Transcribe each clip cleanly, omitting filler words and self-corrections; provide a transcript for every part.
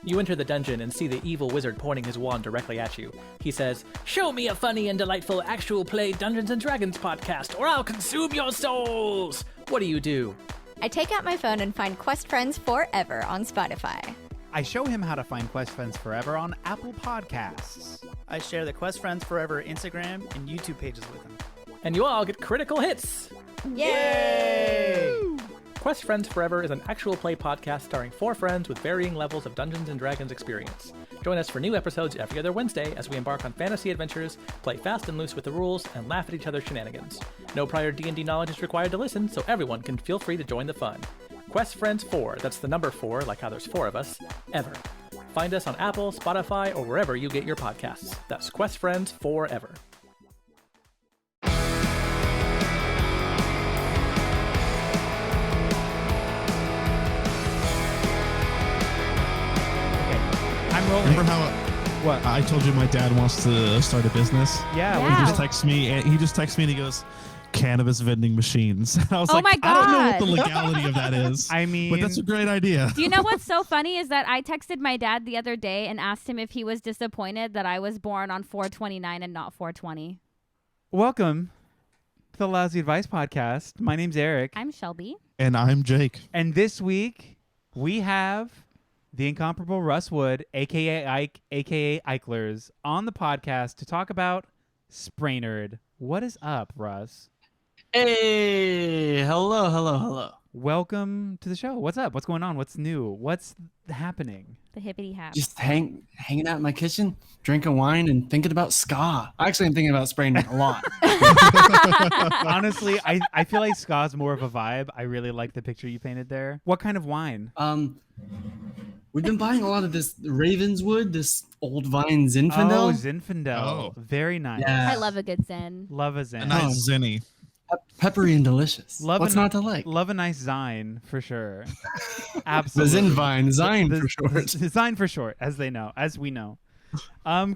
You enter the dungeon and see the evil wizard pointing his wand directly at you. He says, "Show me a funny and delightful actual play Dungeons & Dragons podcast, or I'll consume your souls!" What do? I take out my phone and find Quest Friends Forever on Spotify. I show him how to find Quest Friends Forever on Apple Podcasts. I share the Quest Friends Forever Instagram and YouTube pages with him. And you all get critical hits! Yay! Quest Friends Forever is an actual play podcast starring 4 friends with varying levels of Dungeons & Dragons experience. Join us for new episodes every other Wednesday as we embark on fantasy adventures, play fast and loose with the rules, and laugh at each other's shenanigans. No prior D&D knowledge is required to listen, so everyone can feel free to join the fun. Quest Friends 4, that's the number 4, like how there's 4 of us, ever. Find us on Apple, Spotify, or wherever you get your podcasts. That's Quest Friends Forever. I'm rolling. Remember how What? I told you my dad wants to start a business? Yeah. Yeah. He just texts me and he goes, "Cannabis vending machines." I was Oh like, my I don't know what the God. legality of that is. I mean, but that's a great idea. Do you know what's so funny is that I texted my dad the other day and asked him if he was disappointed that I was born on 4/29 and not 4/20. welcome to the Lousy Advice Podcast. My name's Eric. I'm Shelby. And I'm Jake. And this week, we have the incomparable Russ Wood, a.k.a. Ike, a.k.a. Eichlers, on the podcast to talk about Spraynard. What is up, Russ? Hey, hello. Welcome to the show. What's up? What's going on? What's new? What's happening? The hippity hap. Just hanging out in my kitchen, drinking wine and thinking about ska. Actually, I'm thinking about Spraynard a lot. Honestly, I feel like ska's more of a vibe. I really like the picture you painted there. What kind of wine? We've been buying a lot of this Ravenswood, this old vine Zinfandel. Oh, Zinfandel. Oh. Very nice. Yeah. I love a good Zen. Love a A Zen. nice zinny. Peppery and delicious. What's a, not to like? Love a nice Zine for sure. The Absolutely. Zin vine, Zine The- for short. Zine for short, as we know.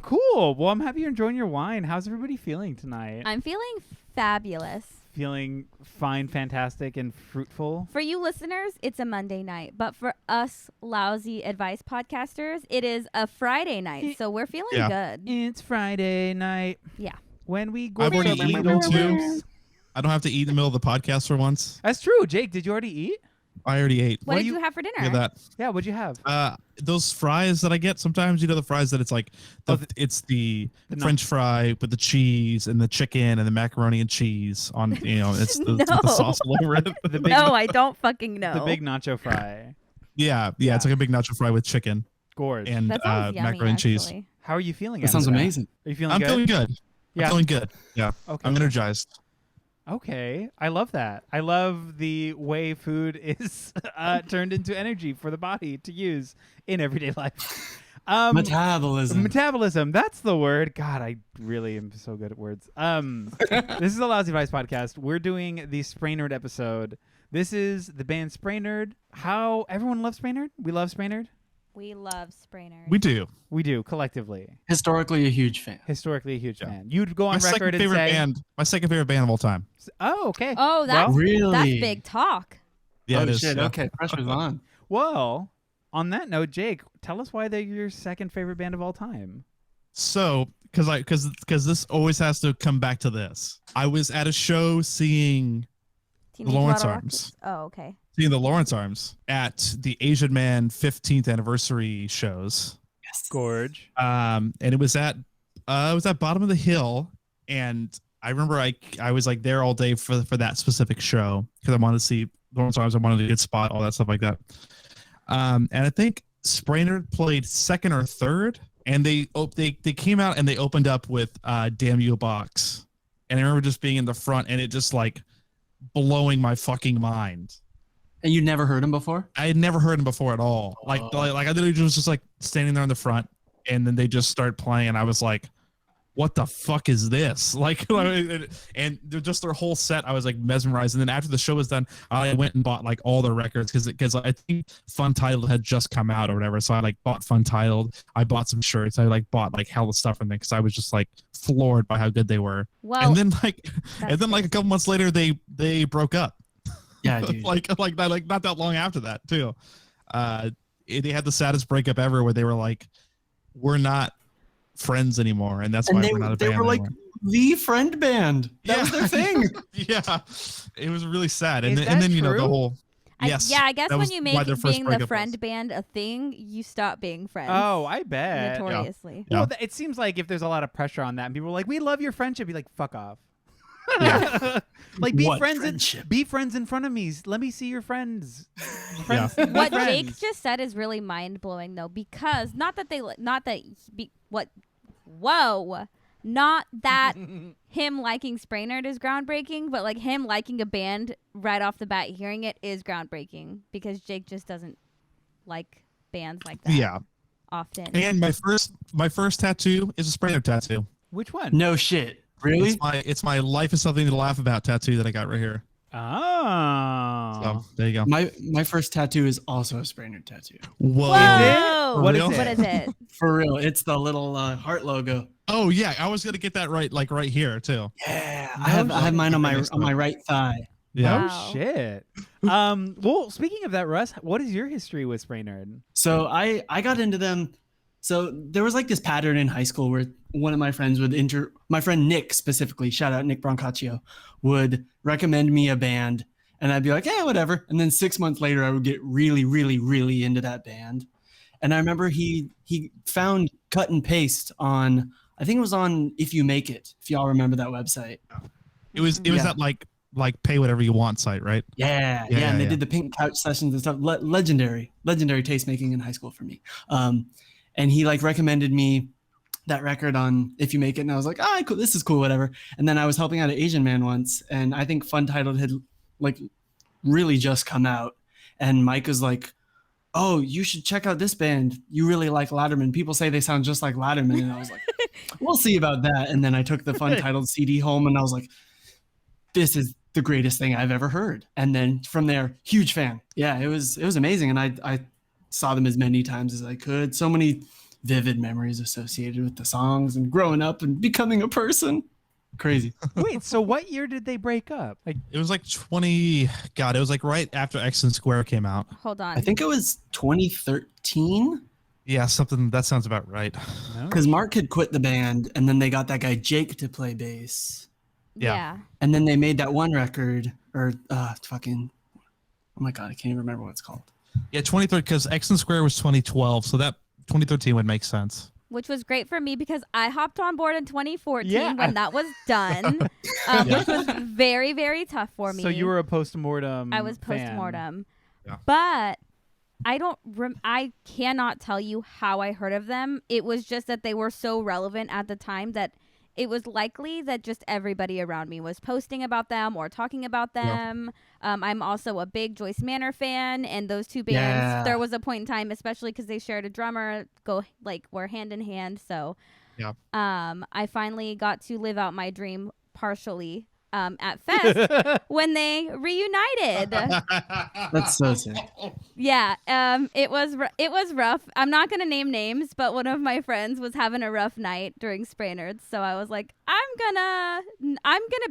Cool. Well, I'm happy you're enjoying your wine. How's everybody feeling tonight? I'm feeling fabulous. Feeling fine, fantastic, and fruitful. For you listeners, it's a Monday night. But for us lousy advice podcasters, it is a Friday night. So we're feeling good. It's Friday night. Yeah. When we go I've already to eaten the too. movies. I don't have to eat in the middle of the podcast for once. That's true. Jake, did you already eat? I already ate. What What did do you you- have for dinner? Look at that. Yeah, what'd you have? Those fries that I get sometimes, the fries that it's like, it's the the French fry with the cheese and the chicken and the macaroni and cheese on, it's the, with the No. sauce all over it. The big, No, I don't fucking know. the big nacho fry. Yeah, it's like a big nacho fry with chicken Gorge. and That sounds yummy, macaroni and cheese. actually. How are you feeling? That sounds after amazing. Are you feeling I'm good? feeling good. Yeah. I'm feeling good. Yeah. Okay. I'm energized. Okay, I love that. I love the way food is turned into energy for the body to use in everyday life. Metabolism. Metabolism. That's the word. God, I really am so good at words. This is the Lousy Advice Podcast. We're doing the Spraynard episode. This is the band Spraynard. How everyone loves Spraynard? We love Spraynard. We love Spraynard. We do. We do collectively. Historically a huge fan. Historically, a huge Yeah. fan. You'd go on My second record and favorite say, band. My second favorite band of all time. "Oh, okay. Oh, that's, Really? that's big talk. Yeah, oh, it is. shit. yeah. Okay, pressure's on. Well, on that note, Jake, tell us why they're your second favorite band of all time." So, because this always has to come back to this. I was at a show seeing Teenage Lawrence Water Arms. Rockets. Oh, okay. the Lawrence Arms at the Asian Man 15th anniversary shows. Yes. Gorge. And it was at Bottom of the Hill, and I remember I was like there all day for that specific show because I wanted to see Lawrence Arms. I wanted a good spot, all that stuff like that. And I think Spraynard played second or third, and they came out and they opened up with "Damn You Box," and I remember just being in the front and it just like blowing my fucking mind. And you never heard him before? I had never heard him before at all. Like I literally was just like standing there in the front, and then they just start playing, and I was like, "What the fuck is this?" Like, and just their whole set, I was like mesmerized. And then after the show was done, I went and bought like all their records because I think Fun Titled had just come out or whatever. So I like bought Fun Titled. I bought some shirts. I like bought like hella stuff from them because I was just like floored by how good they were. Well, And then like that's a couple months later, they broke up. Yeah, dude. like not that long after that too. they had the saddest breakup ever, where they were like, "We're not friends anymore," and that's why we're not a band. They were like the friend band. That was their thing. Yeah, it was really sad. And Is then, that the true? whole. Yes, I guess that when was you why make their first being the breakup friend was. band a thing, you stop being friends. Oh, I bet. Notoriously. Yeah. Well, it seems like if there's a lot of pressure on that, and people are like, "We love your friendship," be like, "Fuck off." Yeah. Like be What friends. friendship? Be friends in front of me. Let me see your friends. Friends Yeah. be What friends. Jake just said is really mind blowing though, because not that him liking Spraynard is groundbreaking, but like him liking a band right off the bat, hearing it is groundbreaking because Jake just doesn't like bands like that. Yeah. Often. And my first tattoo is a Spraynard tattoo. Which one? No shit. Really? It's my life is something to laugh about tattoo that I got right here. Oh. So there you go. My first tattoo is also a Spraynard tattoo. Whoa. Whoa! What is real? it? What is it? For real. It's the little heart logo. Oh yeah, I was gonna get that right here too. Yeah. I have mine on my right thigh. Yeah. Wow. Oh shit. Well, speaking of that, Russ, what is your history with Spraynard? So I got into them. So there was like this pattern in high school where one of my friends would my friend Nick specifically, shout out Nick Brancaccio, would recommend me a band and I'd be like, yeah, whatever. And then 6 months later, I would get really, really, really into that band. And I remember he found Cut and Paste on, I think it was on If You Make It, if y'all remember that website. It was Yeah. that like pay whatever you want site, right? Yeah. And they did the pink couch sessions and stuff. Legendary tastemaking in high school for me. And he like recommended me that record on If You Make It. And I was like, cool, this is cool, whatever. And then I was helping out an Asian man once. And I think Fun Titled had like really just come out. And Mike was like, oh, you should check out this band. You really like Latterman. People say they sound just like Latterman. And I was like, we'll see about that. And then I took the Fun Titled CD home and I was like, this is the greatest thing I've ever heard. And then from there, huge fan. Yeah, it was amazing. And I saw them as many times as I could. So many vivid memories associated with the songs and growing up and becoming a person. Crazy. Wait, so what year did they break up? Like, It was like it was like right after X and Square came out. Hold on. I think it was 2013 Yeah, something that sounds about right. because Mark had quit the band and then they got that guy Jake to play bass. Yeah. And then they made that one record or oh my God, I can't even remember what it's called. Yeah, 2013 because X and Square was 2012, so that 2013 would make sense. Which was great for me because I hopped on board in 2014 Yeah. when that was done, which was very, very tough for me. so you were a postmortem. I was fan. postmortem, Yeah. but I cannot tell you how I heard of them. It was just that they were so relevant at the time that it was likely that just everybody around me was posting about them or talking about them. I'm also a big Joyce Manor fan, and those two bands, Yeah. there was a point in time, especially because they shared a drummer, were hand in hand. So, Yeah. I finally got to live out my dream partially at Fest when they reunited. That's so sick. Yeah, it was rough. I'm not gonna name names, but one of my friends was having a rough night during Spraynard, so I was like, I'm gonna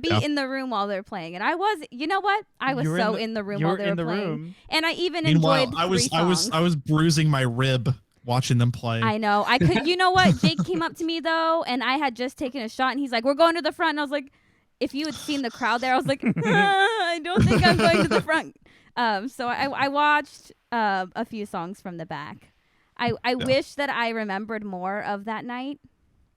be in the room while they're playing, and I was. You know what? I was You were so in the room you while were they were in the playing, room. and I even Meanwhile, enjoyed I was bruising my rib watching them play. I know. I could. You know what? Jake came up to me though, and I had just taken a shot, and he's like, "We're going to the front," and I was like, if you had seen the crowd there, I was like, I don't think I'm going to the front. So I watched a few songs from the back. I wish that I remembered more of that night.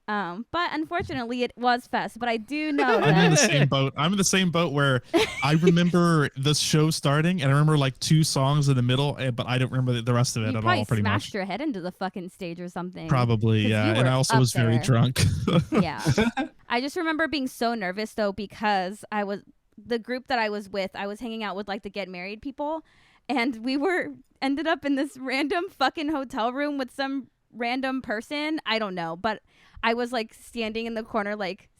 But unfortunately, it was Fest. But I do know I'm in the that. same boat. I'm in the same boat where I remember the show starting, and I remember like 2 songs in the middle, but I don't remember the rest of it You at probably all. Pretty smashed much. your head into the fucking stage or something. Probably, 'Cause yeah. you And I were also up was very there. drunk. Yeah. I just remember being so nervous though because the group that I was with, I was hanging out with like the get married people, and we ended up in this random fucking hotel room with some random person. I don't know, but I was like standing in the corner like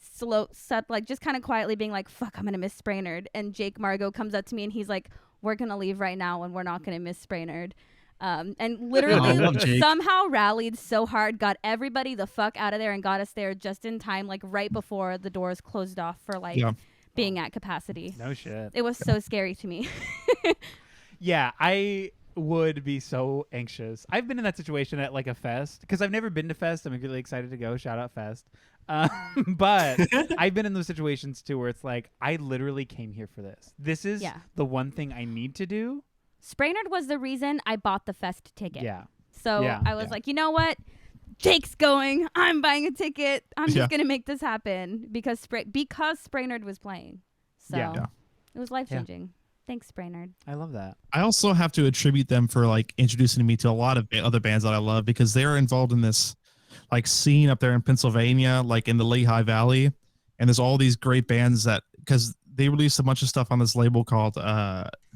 just kind of quietly being like, fuck, I'm gonna miss Spraynard. And Jake Margot comes up to me and he's like, we're gonna leave right now and we're not gonna miss Spraynard. And literally love Jake. somehow rallied so hard, got everybody the fuck out of there and got us there just in time, like right before the doors closed off for like being at capacity. No shit. It was so scary to me. Yeah, I would be so anxious. I've been in that situation at like a fest because I've never been to fest. I'm really excited to go. Shout out fest. But I've been in those situations too where it's like, I literally came here for this. This is the one thing I need to do. Spraynard was the reason I bought the fest ticket. Yeah. So I was like, you know what? Jake's going. I'm buying a ticket. I'm just going to make this happen because Spraynard was playing. So it was life-changing. Thanks, Spraynard. I love that. I also have to attribute them for like introducing me to a lot of other bands that I love because they're involved in this like scene up there in Pennsylvania, like in the Lehigh Valley. And there's all these great bands that, because they released a bunch of stuff on this label called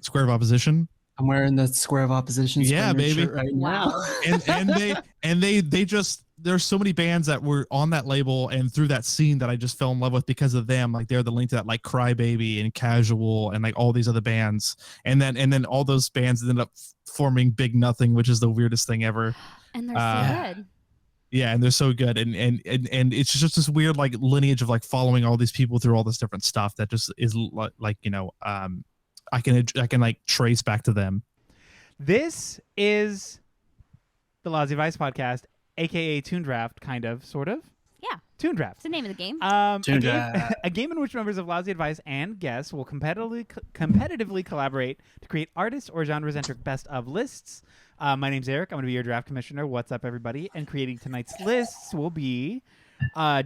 Square of Opposition. I'm wearing the Square of Opposition. Yeah, baby. Shirt right now. and they just, there's so many bands that were on that label and through that scene that I just fell in love with because of them. Like they're the link to that, like Crybaby and Casual and like all these other bands. And then all those bands ended up forming Big Nothing, which is the weirdest thing ever. And they're so good. Yeah, and they're so good, and it's just this weird like lineage of like following all these people through all this different stuff that just is like I can like trace back to them. This is the Lousy Vice podcast, aka Toon Draft, kind of, sort of. Yeah. Toon Draft. It's the name of the game. A game in which members of Lousy Advice and guests will competitively collaborate to create artist or genre-centric best of lists. My name's Eric. I'm going to be your draft commissioner. What's up, everybody? And creating tonight's lists will be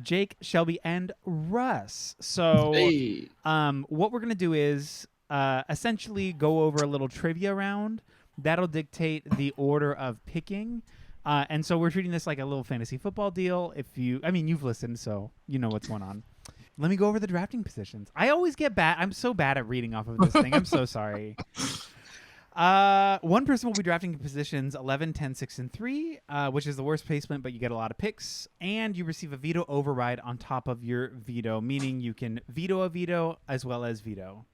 Jake, Shelby, and Russ. So what we're going to do is essentially go over a little trivia round. That'll dictate the order of picking. And so we're treating this like a little fantasy football deal. You've listened, so you know what's going on. Let me go over the drafting positions. I always get bad. I'm so bad at reading off of this thing. I'm so sorry. One person will be drafting positions 11, 10, 6, and 3, which is the worst placement, but you get a lot of picks. And you receive a veto override on top of your veto, meaning you can veto a veto as well as veto.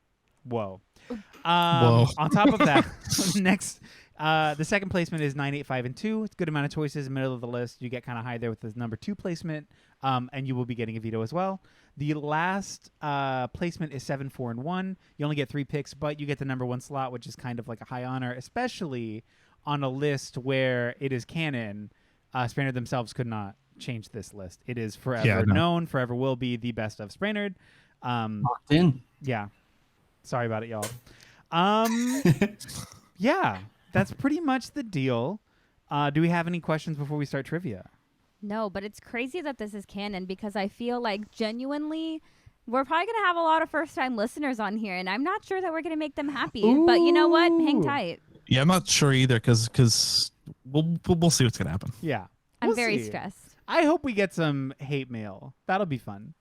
Whoa. On top of that, next... the second placement is 9, 8, 5, and 2. It's a good amount of choices. Middle of the list, you get kind of high there with the number 2 placement, and you will be getting a veto as well. The last placement is 7, 4, and 1. You only get 3 picks, but you get the number 1 slot, which is kind of like a high honor, especially on a list where it is canon. Spraynard themselves could not change this list. It is forever known, forever will be the best of Spraynard. Locked in. Yeah. Sorry about it, y'all. Yeah. That's pretty much the deal. Do we have any questions before we start trivia? No, but it's crazy that this is canon because I feel like genuinely we're probably going to have a lot of first-time listeners on here, and I'm not sure that we're going to make them happy. Ooh. But you know what? Hang tight. Yeah, I'm not sure either because we'll see what's going to happen. Yeah. I'm very stressed. I hope we get some hate mail. That'll be fun.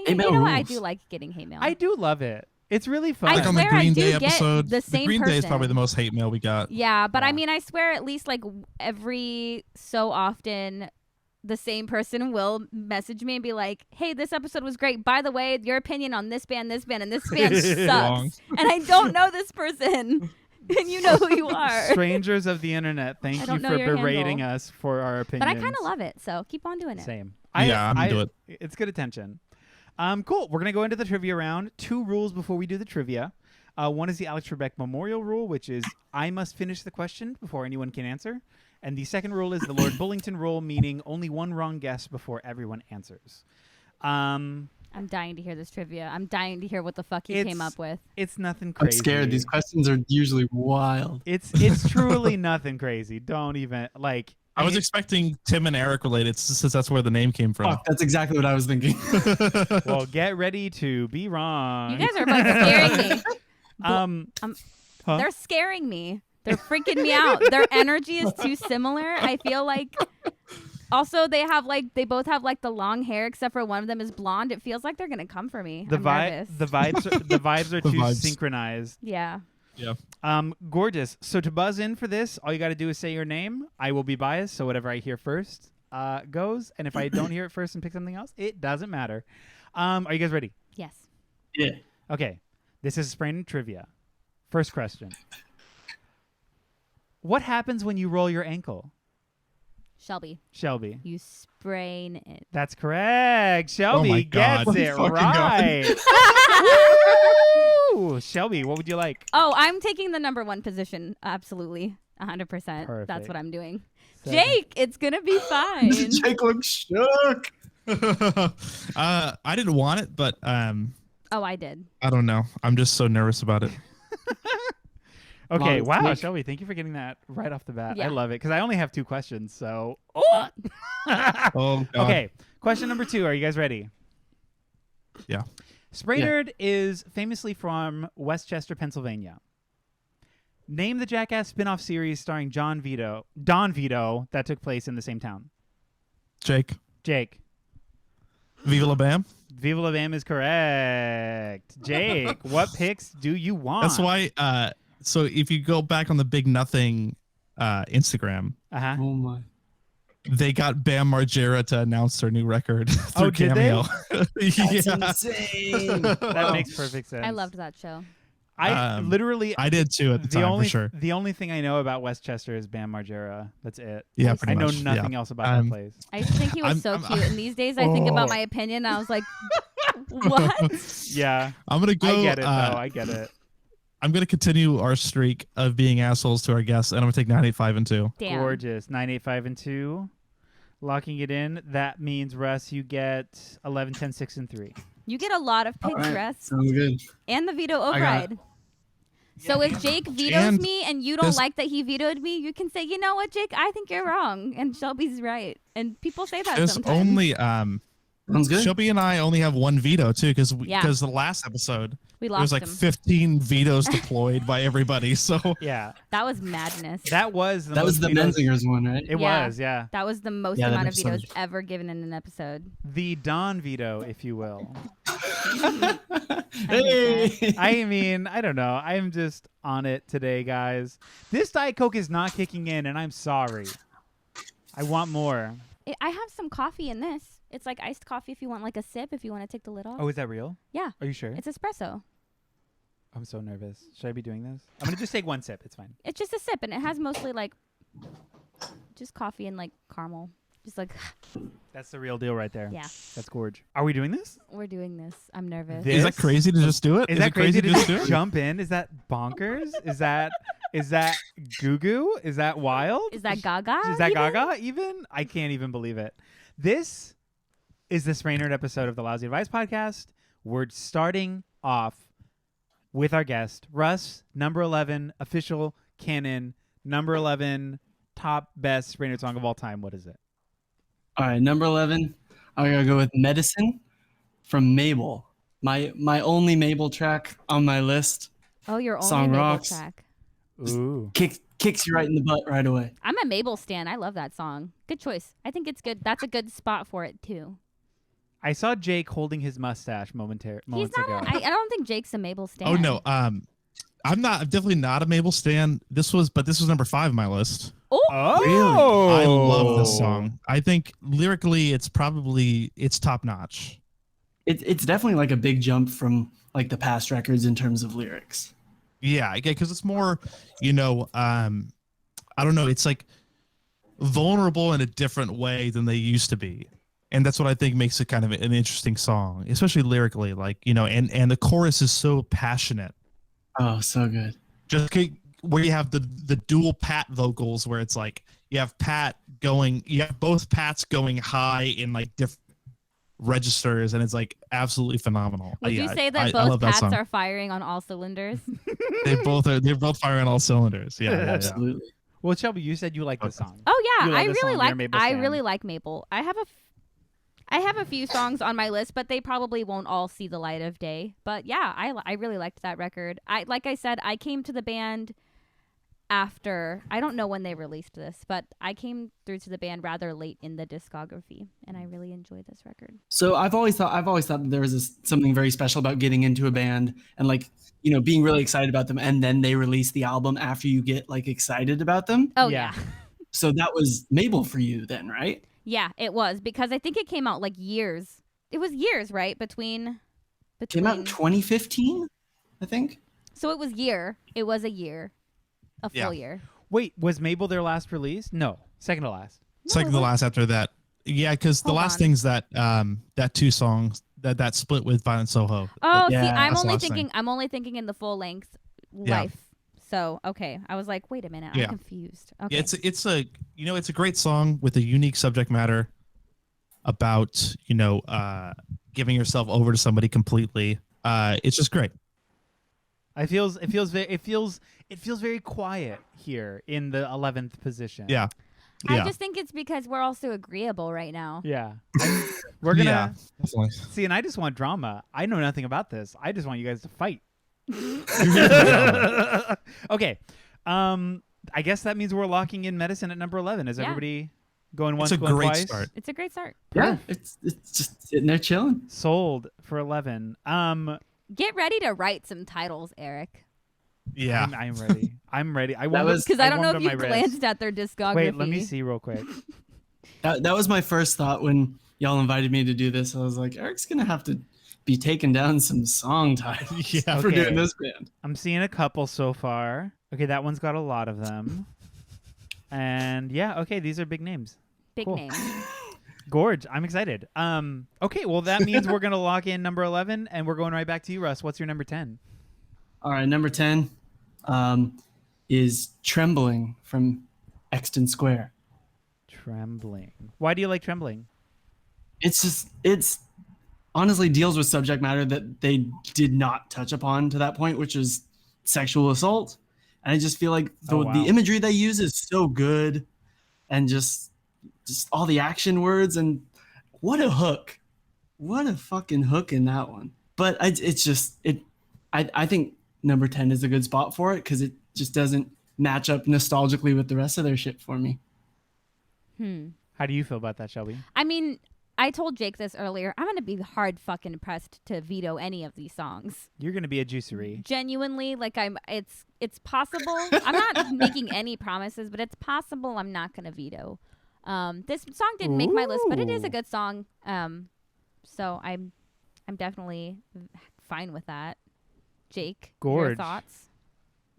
You know what? I do like getting hate mail. I do love it. It's really fun. Like on the Green Day episode, the Green Day is probably the most hate mail we got. Yeah, but I mean, I swear at least like every so often the same person will message me and be like, hey, this episode was great. By the way, your opinion on this band, and this band sucks. And I don't know this person. And you know who you are. Strangers of the internet, thank you for berating us for our opinions. But I kind of love it, so keep on doing it. Same. I'm into it. It's good attention. Cool. We're going to go into the trivia round. 2 rules before we do the trivia. One is the Alex Trebek Memorial Rule, which is I must finish the question before anyone can answer. And the second rule is the Lord Bullington Rule, meaning only one wrong guess before everyone answers. I'm dying to hear this trivia. I'm dying to hear what the fuck he came up with. It's nothing crazy. I'm scared. These questions are usually wild. It's truly nothing crazy. Don't even, like... I was expecting Tim and Eric related since that's where the name came from. Fuck, that's exactly what I was thinking. Well, get ready to be wrong. You guys are like scaring me. They're scaring me. They're freaking me out. Their energy is too similar. I feel like. Also, they both have like the long hair, except for one of them is blonde. It feels like they're gonna come for me. The vibes are too synchronized. Yeah. Yeah. Gorgeous. So to buzz in for this, all you got to do is say your name. I will be biased, so whatever I hear first goes. And if I don't hear it first and pick something else, it doesn't matter. Are you guys ready? Yes. Yeah. Okay. This is Spraynard trivia. First question. What happens when you roll your ankle? Shelby. You sprain it. That's correct. Shelby my God. gets it Fucking right. Ooh, Shelby, what would you like? Oh, I'm taking the number 1 position. Absolutely. 100%. Perfect. That's what I'm doing. 7. Jake, it's going to be fine. Jake looks shook. I didn't want it, but Oh, I did. I don't know. I'm just so nervous about it. Okay, Long wow, week. Shelby, thank you for getting that right off the bat. I Yeah. love it because I only have 2 questions. So, Oh, God. okay, question number 2. Are you guys ready? Yeah. Spraynard is famously from Westchester, Pennsylvania. Name the Jackass spin-off series starring Don Vito that took place in the same town. Jake. Jake. Viva la Bam. Viva la Bam is correct. Jake, what picks do you want? That's why. So if you go back on the Big Nothing Instagram, Uh-huh. Oh my. they got Bam Margera to announce their new record Oh, through did they? Cameo. That's Yeah. insane. That makes perfect sense. I loved that show. I literally I did too at the time, only for sure. the only thing I know about Westchester is Bam Margera. That's it. Yeah, I pretty know much. nothing Yeah. else about that place. I used to think he was so cute. And these days I think about my opinion. I was like, what? Yeah, I'm gonna go. I get it though. I get it. I'm gonna continue our streak of being assholes to our guests, and I'm gonna take 985 and 2. Damn. Gorgeous. 985 and 2. Locking it in. That means Russ, you get 11, 10, 6, and 3. You get a lot of picks, All right, Russ. sounds good. And the veto I got override. So if Jake vetoes And me and you don't this- like that he vetoed me, you can say, you know what, Jake, I think you're wrong. And Shelby's right. And people say that There's sometimes. only Sounds good. Shelby and I only have 1 veto too, because Yeah. the last episode we there was lost like him. 15 vetoes deployed by everybody. So Yeah, That was madness. that was the That was most the vetoes- Menzingers one, right? It Yeah. was, yeah. That was the most Yeah, that amount of vetoes episode. ever given in an episode. The Don veto, if you will. Hey. I mean, I don't know. I'm just on it today, guys. This Diet Coke is not kicking in, and I'm sorry. I want more. I have some coffee in this. It's like iced coffee if you want like a sip, if you want to take the lid off. Oh, is that real? Yeah. Are you sure? It's espresso. I'm so nervous. Should I be doing this? I'm going to just take 1 sip. It's fine. It's just a sip, and it has mostly like just coffee and like caramel. Just like, That's the real deal right there. yeah, That's gorge. Are we doing this? we're doing this. I'm nervous. This- is that crazy to just do it? Is that it crazy to just do it? jump in? Is that bonkers? Is that goo goo? Is that wild? Is that Gaga? Is that even? Gaga even? I can't even believe it. This is the Spraynard episode of the Lousy Advice Podcast. We're starting off with our guest, Russ, number 11, official canon, number 11, top best Spraynard song of all time. What is it? All right, number 11. I'm gonna go with "Medicine" from Mabel. My only Mabel track on my list. Oh, your only Song Mabel rocks. track. Ooh. Kicks you right in the butt right away. I'm a Mabel stan. I love that song. Good choice. I think it's good. That's a good spot for it too. I saw Jake holding his mustache He's moments not. ago. I don't think Jake's a Mabel stan. Oh no, I'm definitely not a Mabel stan. This was number 5 on my list. Oh, Oh, I love this song. I think lyrically, it's top notch. It's definitely like a big jump from like the past records in terms of lyrics. Yeah, because it's more, I don't know. It's like vulnerable in a different way than they used to be, and that's what I think makes it kind of an interesting song, especially lyrically. Like and the chorus is so passionate. Oh, so good. Just where you have the dual Pat vocals, where it's like you have both Pats going high in like different registers, and it's like absolutely phenomenal. would you Yeah, say I that love both that Pats song. are firing on all cylinders? They're both firing on all cylinders. Yeah, yeah. Absolutely. Well, Shelby, you said you like the song. Oh yeah, You love I this really song. You're a like. Mabel I stan. really like Mabel. I have a few songs on my list, but they probably won't all see the light of day. But yeah, I really liked that record. Like I said, I came to the band after. I don't know when they released this, but I came through to the band rather late in the discography, and I really enjoyed this record. So I've always thought that there was something very special about getting into a band and like being really excited about them, and then they release the album after you get like excited about them. Oh Yeah. yeah. So that was Mabel for you then, right? Yeah, it was because I think it came out like years. It was years, right? Between. Came out in 2015, I think. So it was year. It was a year. A full Yeah. year. Wait, was Mabel their last release? No, second to last. Second to last after that. Yeah, because the Hold last on. things that 2 songs that split with Violent Soho. Oh, Yeah, see, I'm that's the only last thing. thinking. I'm only thinking in the full length Yeah. life. So okay, I was like, wait a minute, Yeah. I'm confused. Okay, Yeah, it's a it's a great song with a unique subject matter about giving yourself over to somebody completely. It's just great. It feels very quiet here in the 11th position. Yeah. I just think it's because we're all so agreeable right now. Yeah. We're gonna Yeah, definitely. see, and I just want drama. I know nothing about this. I just want you guys to fight. Okay. I guess that means we're locking in Medicine at number 11. Is Yeah. everybody going once, It's a going great twice? start. It's a great start. Yeah, it's just sitting there chilling. Sold for 11. Get ready to write some titles, Eric, Yeah. I'm ready. I'm ready. I That warmed was- up- because I don't know warmed if up you my wrist. glanced at their discography. Wait, let me see real quick. That was my first thought when y'all invited me to do this. I was like, Eric's gonna have to be taking down some song titles Yeah. for Okay. doing this band. I'm seeing a couple so far. Okay, that one's got a lot of them. And yeah, okay, these are big names. Big Cool. name. Gorge, I'm excited. Okay, well that means we're gonna lock in number 11, and we're going right back to you, Russ. What's your number 10? All right, number 10 is Trembling from Exton Square. Trembling. Why do you like Trembling? It's honestly deals with subject matter that they did not touch upon to that point, which is sexual assault. And I just feel like Oh, wow. the imagery they use is so good, and just all the action words, and what a hook. What a fucking hook in that one. But I think number 10 is a good spot for it because it just doesn't match up nostalgically with the rest of their shit for me. How do you feel about that, Shelby? I mean, I told Jake this earlier. I'm gonna be hard fucking pressed to veto any of these songs. You're gonna be a juicery. Genuinely, like it's possible. I'm not making any promises, but it's possible I'm not gonna veto. This song didn't make my list, but it is a Ooh. good song. So I'm definitely fine with that. Jake, your Gorge. thoughts?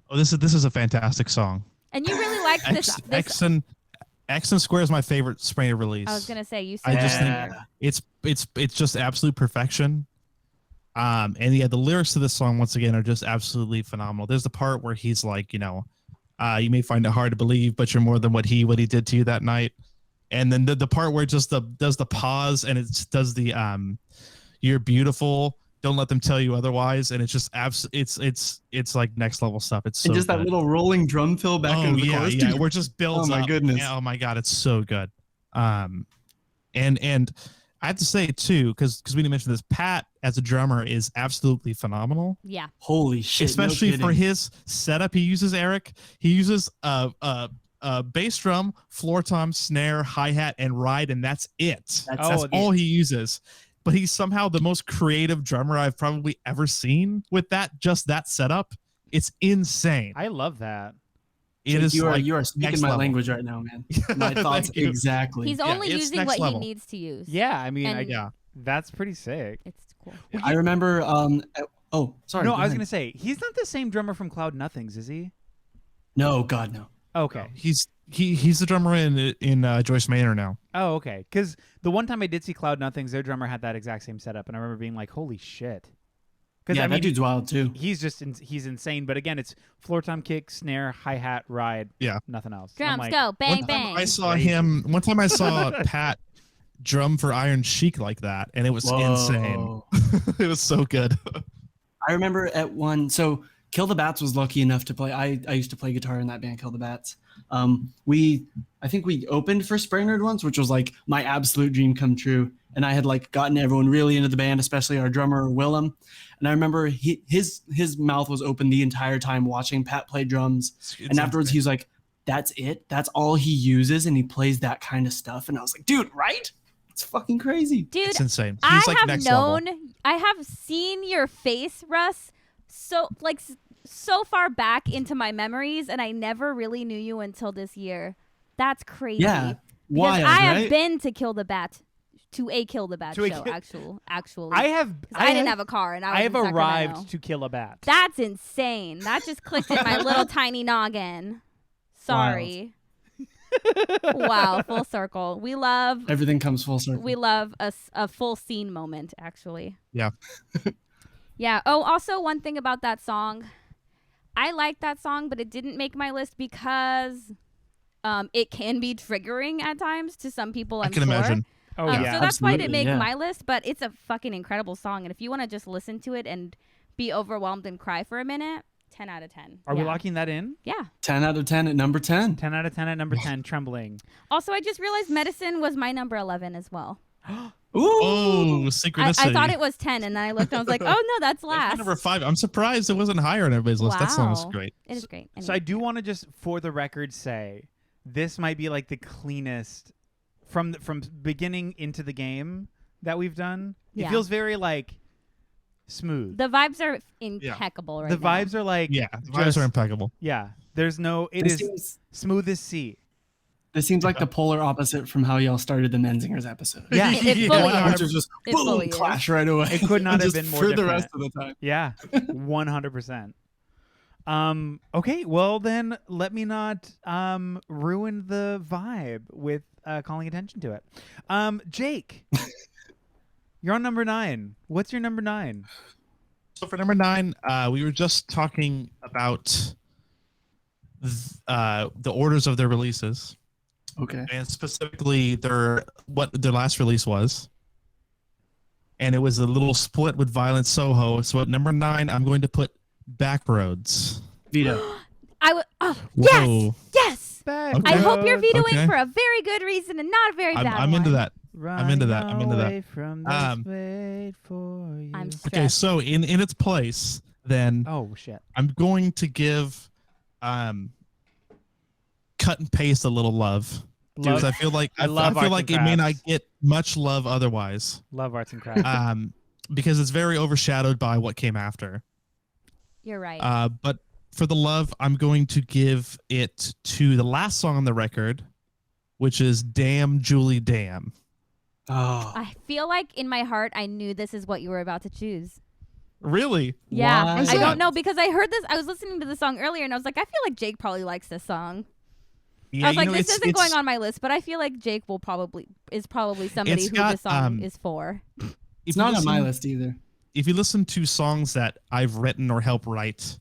Oh, this is a fantastic song. And you really liked this. Exton Square is my favorite Spraynard release. I was gonna say you I said just think earlier. it's just absolute perfection. And yeah, the lyrics to this song once again are just absolutely phenomenal. There's the part where he's like, you may find it hard to believe, but you're more than what he did to you that night. And then the part where it just does the pause and it does the you're beautiful, don't let them tell you otherwise, and it's just it's like next level stuff. It's so And just that good. little rolling drum fill back Oh into the yeah, chorus. yeah, where it just builds Oh, my up. goodness. Yeah, oh my god, it's so good. And I have to say too, because we didn't mention this, Pat as a drummer is absolutely phenomenal. Yeah. Holy shit. no Especially for kidding. his setup, he uses He uses bass drum, floor tom, snare, hi hat, and ride, and that's it. That's the- all he uses. But he's somehow the most creative drummer I've probably ever seen with that setup. It's insane. I love that. It Jake, is you like are speaking next my level. language right now, man. My thoughts Thank you. exactly. He's Yeah, only it's using next what level. he needs to use. Yeah, I mean, And- Yeah. that's pretty sick. It's cool. I remember oh, sorry. No, go I was ahead. gonna say he's not the same drummer from Cloud Nothings, is he? No, God no. Okay. He's the drummer in Joyce Manor now. Oh, okay. Because the one time I did see Cloud Nothings, their drummer had that exact same setup, and I remember being like, "Holy shit!" Because Yeah, that dude's wild too. he's just he's insane. But again, it's floor tom kick, snare, hi hat, ride. Yeah. Nothing else. And I'm Drums like, go bang One time bang. I saw him. One time I saw Pat drum for Iron Sheik like that, and it was insane. Whoa. It was so good. I remember at one. So Kill the Bats was lucky enough to play. I used to play guitar in that band, Kill the Bats. I think we opened for Spraynard once, which was like my absolute dream come true. And I had like gotten everyone really into the band, especially our drummer Willem. And I remember his mouth was open the entire time watching Pat play drums. It's And afterwards, he was like, "That's it. That's all he uses, and he plays that kind of stuff." And I was like, "Dude, right? It's fucking crazy." Dude, it's insane. I He's like have next known, level. I have seen your face, Russ, so far back into my memories, and I never really knew you until this year. That's crazy. Yeah, Because wild, I have right? been to Kill the Bat, to a Kill the Bat To a show, Kill- actually. I have. 'Cause I didn't have a car, and I was I have in Sacramento. arrived to kill a bat. That's insane. That just clicked in my little tiny noggin. Sorry. Wow, full circle. We love Everything comes full circle. we love a full scene moment, actually. Yeah. Yeah. Oh, also one thing about that song, I like that song, but it didn't make my list because it can be triggering at times to some people. I'm I can sure. imagine. Oh So yeah. that's why it didn't absolutely, make yeah. my list, but it's a fucking incredible song. And if you want to just listen to it and be overwhelmed and cry for a minute, 10 out of 10. Are we Yeah. locking that in? Yeah. 10 out of 10 at number 10. 10 out of 10 at number 10, Trembling. Also, I just realized Medicine was my number 11 as well. Ooh. Oh, I synchronicity. thought it was 10, and then I looked and I was like, oh, no, that's It's my last. number 5. I'm surprised it wasn't higher on everybody's list. That song is Wow. great. It is great. So I do want to just, for the record, say this might be like the cleanest from beginning into the game that we've done. It Yeah. feels very like smooth. The vibes are impeccable right The now. vibes are like Yeah, the vibes are impeccable. Yeah, there's no. It This is seems, smooth as sea. this seems like the polar opposite from how y'all started the Menzingers episode. Yeah, It fully is. Which is just It boom, fully is. clash right away. It could not have Just been more for different. the rest of the time. Yeah, 100%. Okay, well then let me not ruin the vibe with calling attention to it. Jake, you're on number 9. What's your number 9? So for number 9, we were just talking about the orders of their releases, Okay. and specifically what their last release was. And it was a little split with Violent Soho. So at number 9, I'm going to put Backroads. Veto. I would. Oh, yes, Whoa. yes. Back Okay. I hope you're vetoing Okay. for a very good reason and not a very bad I'm into one. that. I'm into that. I'm into that. Away from this, Um, wait for you. I'm stressed. Okay, so in its place, then Oh shit. I'm going to give Cut and Paste a little love. Because I feel like I love feel arts like and it may not crafts. get much love otherwise. Love arts and crafts. Because it's very overshadowed by what came after. You're right. But for the love, I'm going to give it to the last song on the record, which is Damn Julie Damn. Oh. I feel like in my heart I knew this is what you were about to choose. Really? Yeah, Why? I don't know because I heard this. I was listening to the song earlier and I was like, I feel like Jake probably likes this song. Yeah, I was like, know, this it's- isn't going it's- on my list, but I feel like Jake is probably somebody It's who got, this song is for. if It's you not on my listen- list either. If you listen to songs that I've written or helped write,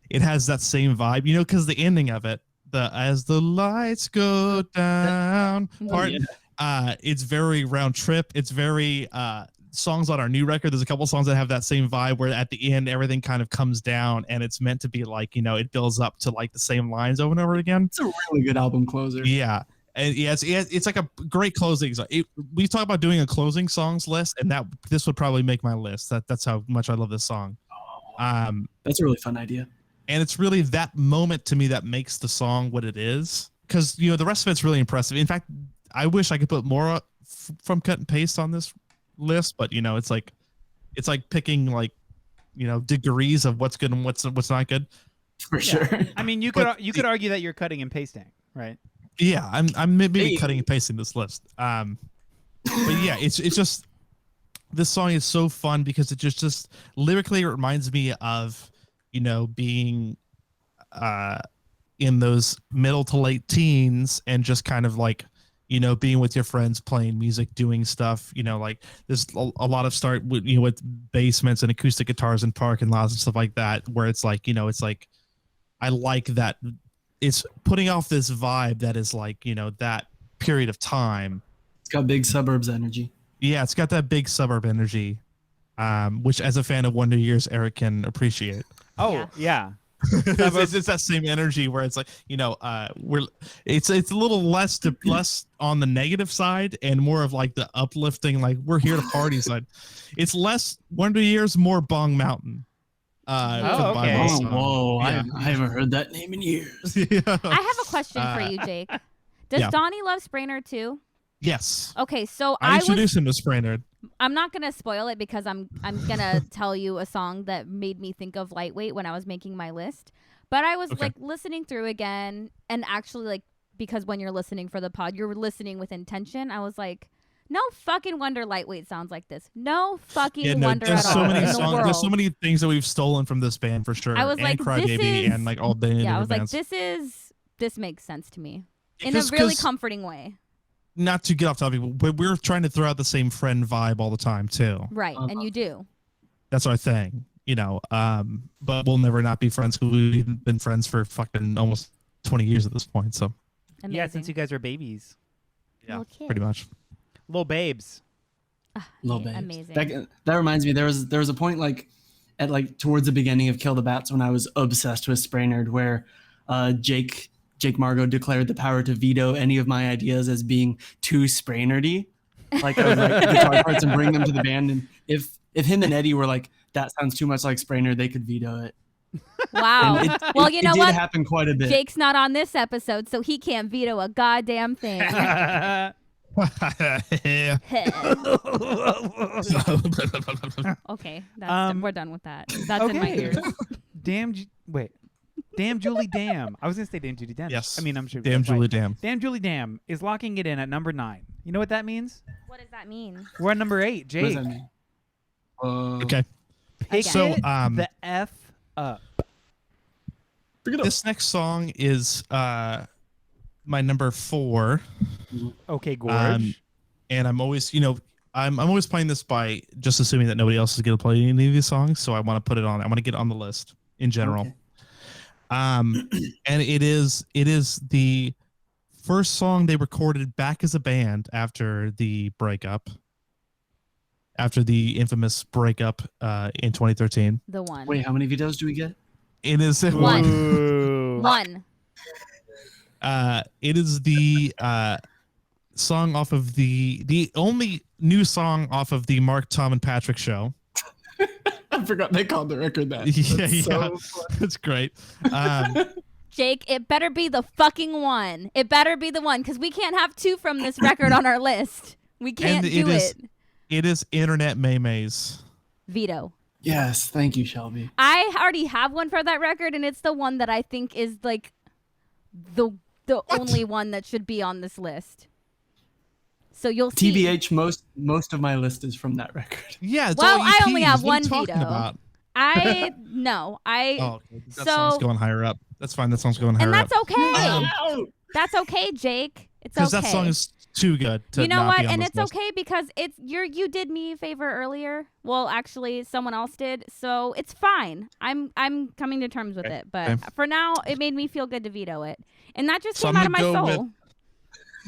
it has that same vibe, because the ending of it, the as the lights go down part, it's very round trip. It's very songs on our new record. There's a couple songs that have that same vibe where at the end everything kind of comes down and it's meant to be like, it builds up to like the same lines over and over again. It's a really good album closer. Yeah. And it's like a great closing. We talk about doing a closing songs list, and this would probably make my list. That's how much I love this song. That's a really fun idea. And it's really that moment to me that makes the song what it is. Because the rest of it's really impressive. In fact, I wish I could put more from Cut and Paste on this list, but it's like picking degrees of what's good and what's not good. For sure. I mean, you could argue that you're cutting and pasting, right? Yeah, I'm maybe Hey. cutting and pasting this list. But yeah, it's just this song is so fun because it just lyrically it reminds me of being in those middle to late teens and just kind of like being with your friends, playing music, doing stuff. Like there's a lot of start with with basements and acoustic guitars and parking lots and stuff like that, where it's like it's like I like that. It's putting off this vibe that is like, that period of time. It's got big suburbs energy. Yeah, it's got that big suburb energy, which as a fan of Wonder Years, Eric can appreciate. Oh yeah. It's that same energy where it's like, it's a little less on the negative side and more of like the uplifting, like we're here to party side. It's less Wonder Years, more Bong Mountain. Oh, for the okay. Bible Oh, song. whoa. Yeah. I haven't heard that name in years. Yeah. I have a question for you, Jake. Does yeah. Donnie love Spraynard too? Yes. Okay, so I introduced him to Spraynard. I'm not gonna spoil it because I'm gonna tell you a song that made me think of Lightweight when I was making my list. But I was Okay. like listening through again, and actually like because when you're listening for the pod, you're listening with intention. I was like, no fucking wonder Lightweight sounds like this. No fucking wonder there's at so all many in the songs. world. There's so many things that we've stolen from this band for sure. I was and like, Crybaby this is- and like all day. Yeah, I was like, bands. this makes sense to me. in a really 'Cause comforting way. not to get off topic, but we're trying to throw out the same friend vibe all the time too. Right, and you do. That's our thing, you know. But we'll never not be friends because we've been friends for fucking almost 20 years at this point. So Amazing. Yeah, since you guys are babies. yeah, Little kid. pretty much. Little babes. Little babes. Amazing. That reminds me, there was a point at towards the beginning of Kill the Bats when I was obsessed with Spraynard, where Jake Margo declared the power to veto any of my ideas as being too Spraynardy. Like I would write guitar parts and bring them to the band, and if him and Eddie were like, that sounds too much like Spraynard, they could veto it. Wow. And Well, you know it did what? happen quite a bit. Jake's not on this episode, so he can't veto a goddamn thing. Yeah. Okay, we're done with that. That's in my Okay. ears. Damn Julie Damn. I was gonna say Damn Julie Damn. Yes. I mean, I'm sure. Damn that's right. Julie Damn. Damn Julie Damn is locking it in at number 9. You know what that means? What does that mean? We're at number 8. What does Jake. that mean? Okay. Pick So, it the F up. This next song is my number 4. Okay, Gorge. And I'm always, I'm always playing this by just assuming that nobody else is going to play any of these songs. So I want to put it on. I want to get it on the list in general. Okay. And it is the first song they recorded back as a band after the breakup, after the infamous breakup in 2013. The one. Wait, how many vetoes do we get? It is One. Ooh. One. It is the song off of the only new song off of the Mark, Tom, and Patrick show. I forgot they called the record that. Yeah, that's great. Jake, it better be the fucking one. It better be the one, because we can't have 2 from this record on our list. We can't do it. It is Internet Maymays. Veto. Yes, thank you, Shelby. I already have one for that record, and it's the one that I think is like the only one that should be on this list. So you'll see. TBH, most of my list is from that record. Yeah. It's Well, all I only EPs. have What are you one talking veto. about? No, I Oh, okay. That So- song's going higher up. That's fine. That song's going higher and that's up. okay. That's okay, Jake. It's okay. Because that song is too good to You know not what? be on And this it's list. okay because you did me a favor earlier. Well, actually, someone else did, so it's fine. I'm coming to terms with it. But Okay. for now, it made me feel good to veto it, and that just So came I'm out of my gonna go soul.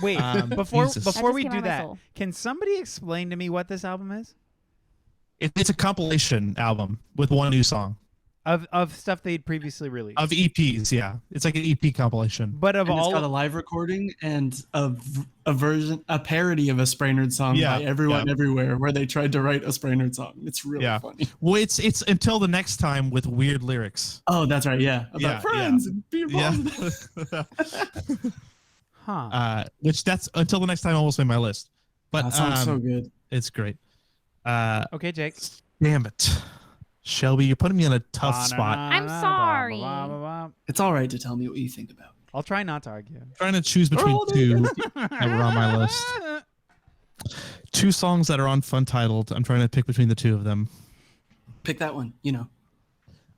Wait, Jesus. before That we just came do out of my that, soul. can somebody explain to me what this album is? It's a compilation album with one new song Of stuff they'd previously released. of EPs. Yeah, it's like an EP compilation. but of And it's all got a live recording and a parody of a Spraynard song Yeah, by Everyone yeah. Everywhere, where they tried to write a Spraynard song. It's really Yeah. funny. Well, it's until the next time with weird lyrics. Oh, that's right. Yeah, about Yeah, friends and be Yeah. positive. huh. Which that's until the next time almost made my list. But That sounds so good. it's great. Okay, Jake. Damn it, Shelby, you're putting me in a tough spot. I'm sorry. It's all right to tell me what you think about it. I'll try not to argue. I'm trying to choose between Oh, two that were on my list. 2 songs that are on Fun Titled. I'm trying to pick between the 2 of them. Pick that one. I'm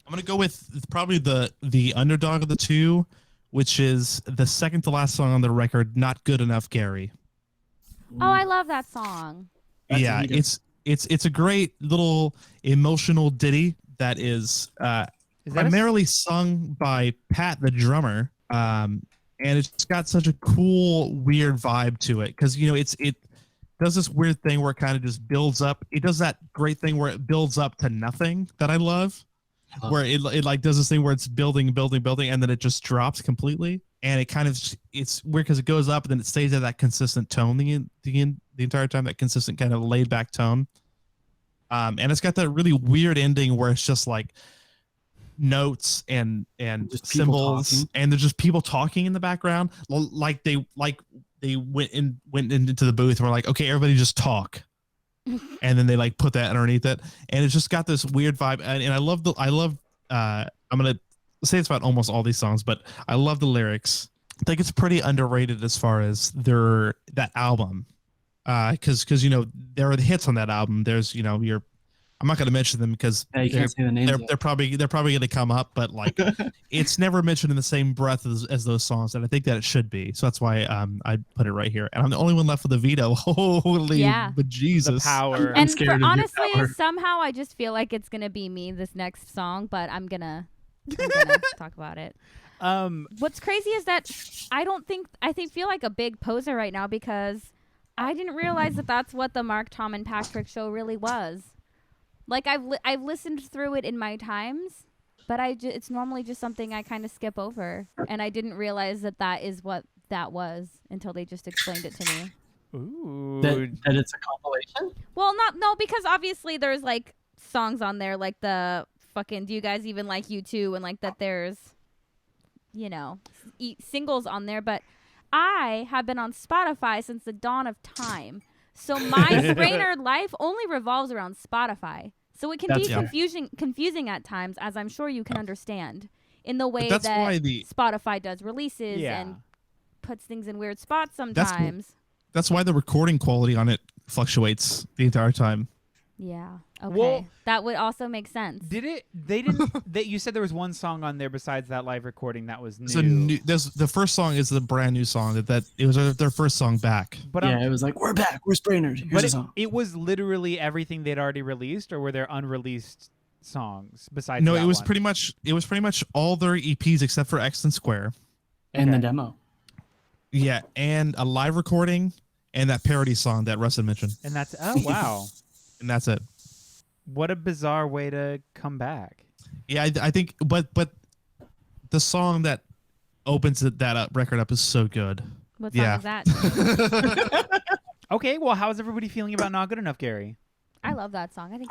gonna go with probably the underdog of the 2, which is the second to last song on the record, "Not Good Enough, Gary." Oh, I love that song. That's Yeah, a heater. it's a great little emotional ditty that is Is that primarily sung by Pat the drummer, and it's got such a cool weird vibe to it because it does this weird thing where it kind of just builds up. It does that great thing where it builds up to nothing that I love. Where it like does this thing where it's building, and then it just drops completely, and it kind of it's weird because it goes up and then it stays at that consistent tone the entire time, that consistent kind of laid back tone. And it's got that really weird ending where it's just like notes and Just people symbols, talking. and there's just people talking in the background, like they went into the booth and were like, okay, everybody just talk. And then they like put that underneath it, and it's just got this weird vibe. And I love I'm gonna say it's about almost all these songs, but I love the lyrics. I think it's pretty underrated as far as that album, because there are the hits on that album. There's your I'm not going to mention them because Yeah, you can't say the names. they're probably going to come up, but like it's never mentioned in the same breath as those songs, and I think that it should be. So that's why I put it right here. And I'm the only one left with a veto. Holy bejesus. The power. I'm And scared of your honestly, power. somehow I just feel like it's gonna be me this next song, but I'm gonna talk about it. What's crazy is that I feel like a big poser right now because I didn't realize that that's what the Mark, Tom, and Patrick show really was. Like I've listened through it in my times, but it's normally just something I kind of skip over, and I didn't realize that is what that was until they just explained it to me. Ooh. That it's a compilation? Well, because obviously there's like songs on there like the fucking Do You Guys Even Like You Too, and like that there's, singles on there, but I have been on Spotify since the dawn of time. So my Spraynard life only revolves around Spotify. So it can be confusing at times, as I'm sure you can understand, in the way that Spotify does releases and puts things in weird spots sometimes. That's why the recording quality on it fluctuates the entire time. Yeah. Okay. Well, that would also make sense. Did it? They didn't. You said there was one song on there besides that live recording that was new. So the first song is the brand new song that it was their first song back. But it was like, we're back, we're Spraynard. Here's a song. It was literally everything they'd already released, or were there unreleased songs besides? No, that it was one? pretty much all their EPs except for X and Square. And the demo. Yeah, and a live recording and that parody song that Russ had mentioned. And that's wow. And that's it. What a bizarre way to come back. Yeah, I think, but the song that opens that record up is so good. What song is that? Okay, well, how's everybody feeling about Not Good Enough, Gary? I love that song. I think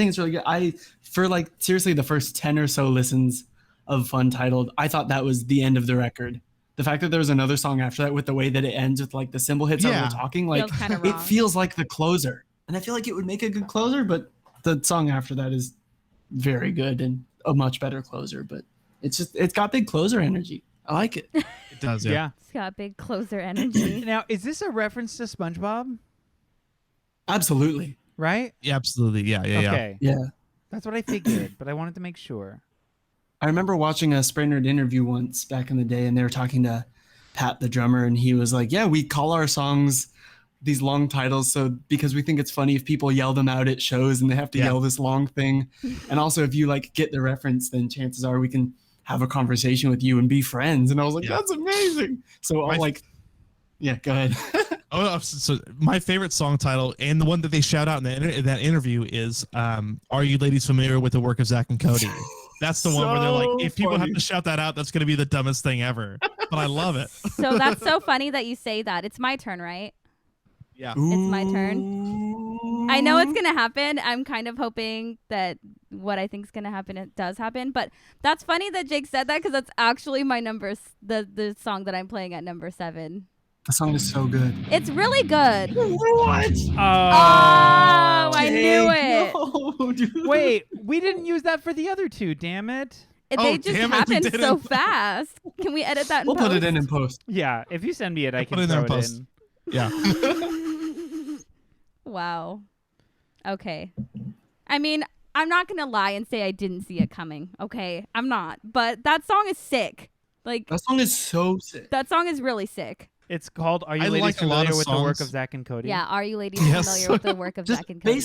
it's really good. For like seriously the first 10 or so listens of Fun Titled, I thought that was the end of the record. The fact that there was another song after that with the way that it ends with like the cymbal hits that we're talking, like it feels like the closer. And I feel like it would make a good closer, but the song after that is very good and a much better closer. But it's got big closer energy. I like it. It does, yeah. It's got big closer energy. Now, is this a reference to SpongeBob? Absolutely. Right? Yeah, absolutely. Yeah. Okay. Yeah. That's what I figured, but I wanted to make sure. I remember watching a Spraynard interview once back in the day, and they were talking to Pat, the drummer, and he was like, yeah, we call our songs these long titles because we think it's funny if people yell them out at shows and they have to yell this long thing. And also, if you like get the reference, then chances are we can have a conversation with you and be friends. And I was like, that's amazing. So I'm like, go ahead. So my favorite song title and the one that they shout out in that interview is Are You Ladies Familiar with the Work of Zach and Cody? That's the one where they're like, if people have to shout that out, that's going to be the dumbest thing ever. But I love it. So that's so funny that you say that. It's my turn, right? Yeah. It's my turn. I know it's going to happen. I'm kind of hoping that what I think is going to happen, it does happen. But that's funny that Jake said that because that's actually my the song that I'm playing at number 7. The song is so good. It's really good. What? Oh, I knew it. No, dude. Wait, we didn't use that for the other two, damn it. They just happened so fast. Can we edit that in post? We'll put it in post. Yeah, if you send me it, I can put it throw in it post. in. Yeah. Wow. Okay. I mean, I'm not going to lie and say I didn't see it coming. Okay? I'm not. But that song is sick. Like That song is so sick. That song is really sick. It's called Are You I Ladies like a lot Familiar of with the Work songs. of Zach and Cody? Yeah, are you ladies Yes. familiar with the work of Just Zach and Cody?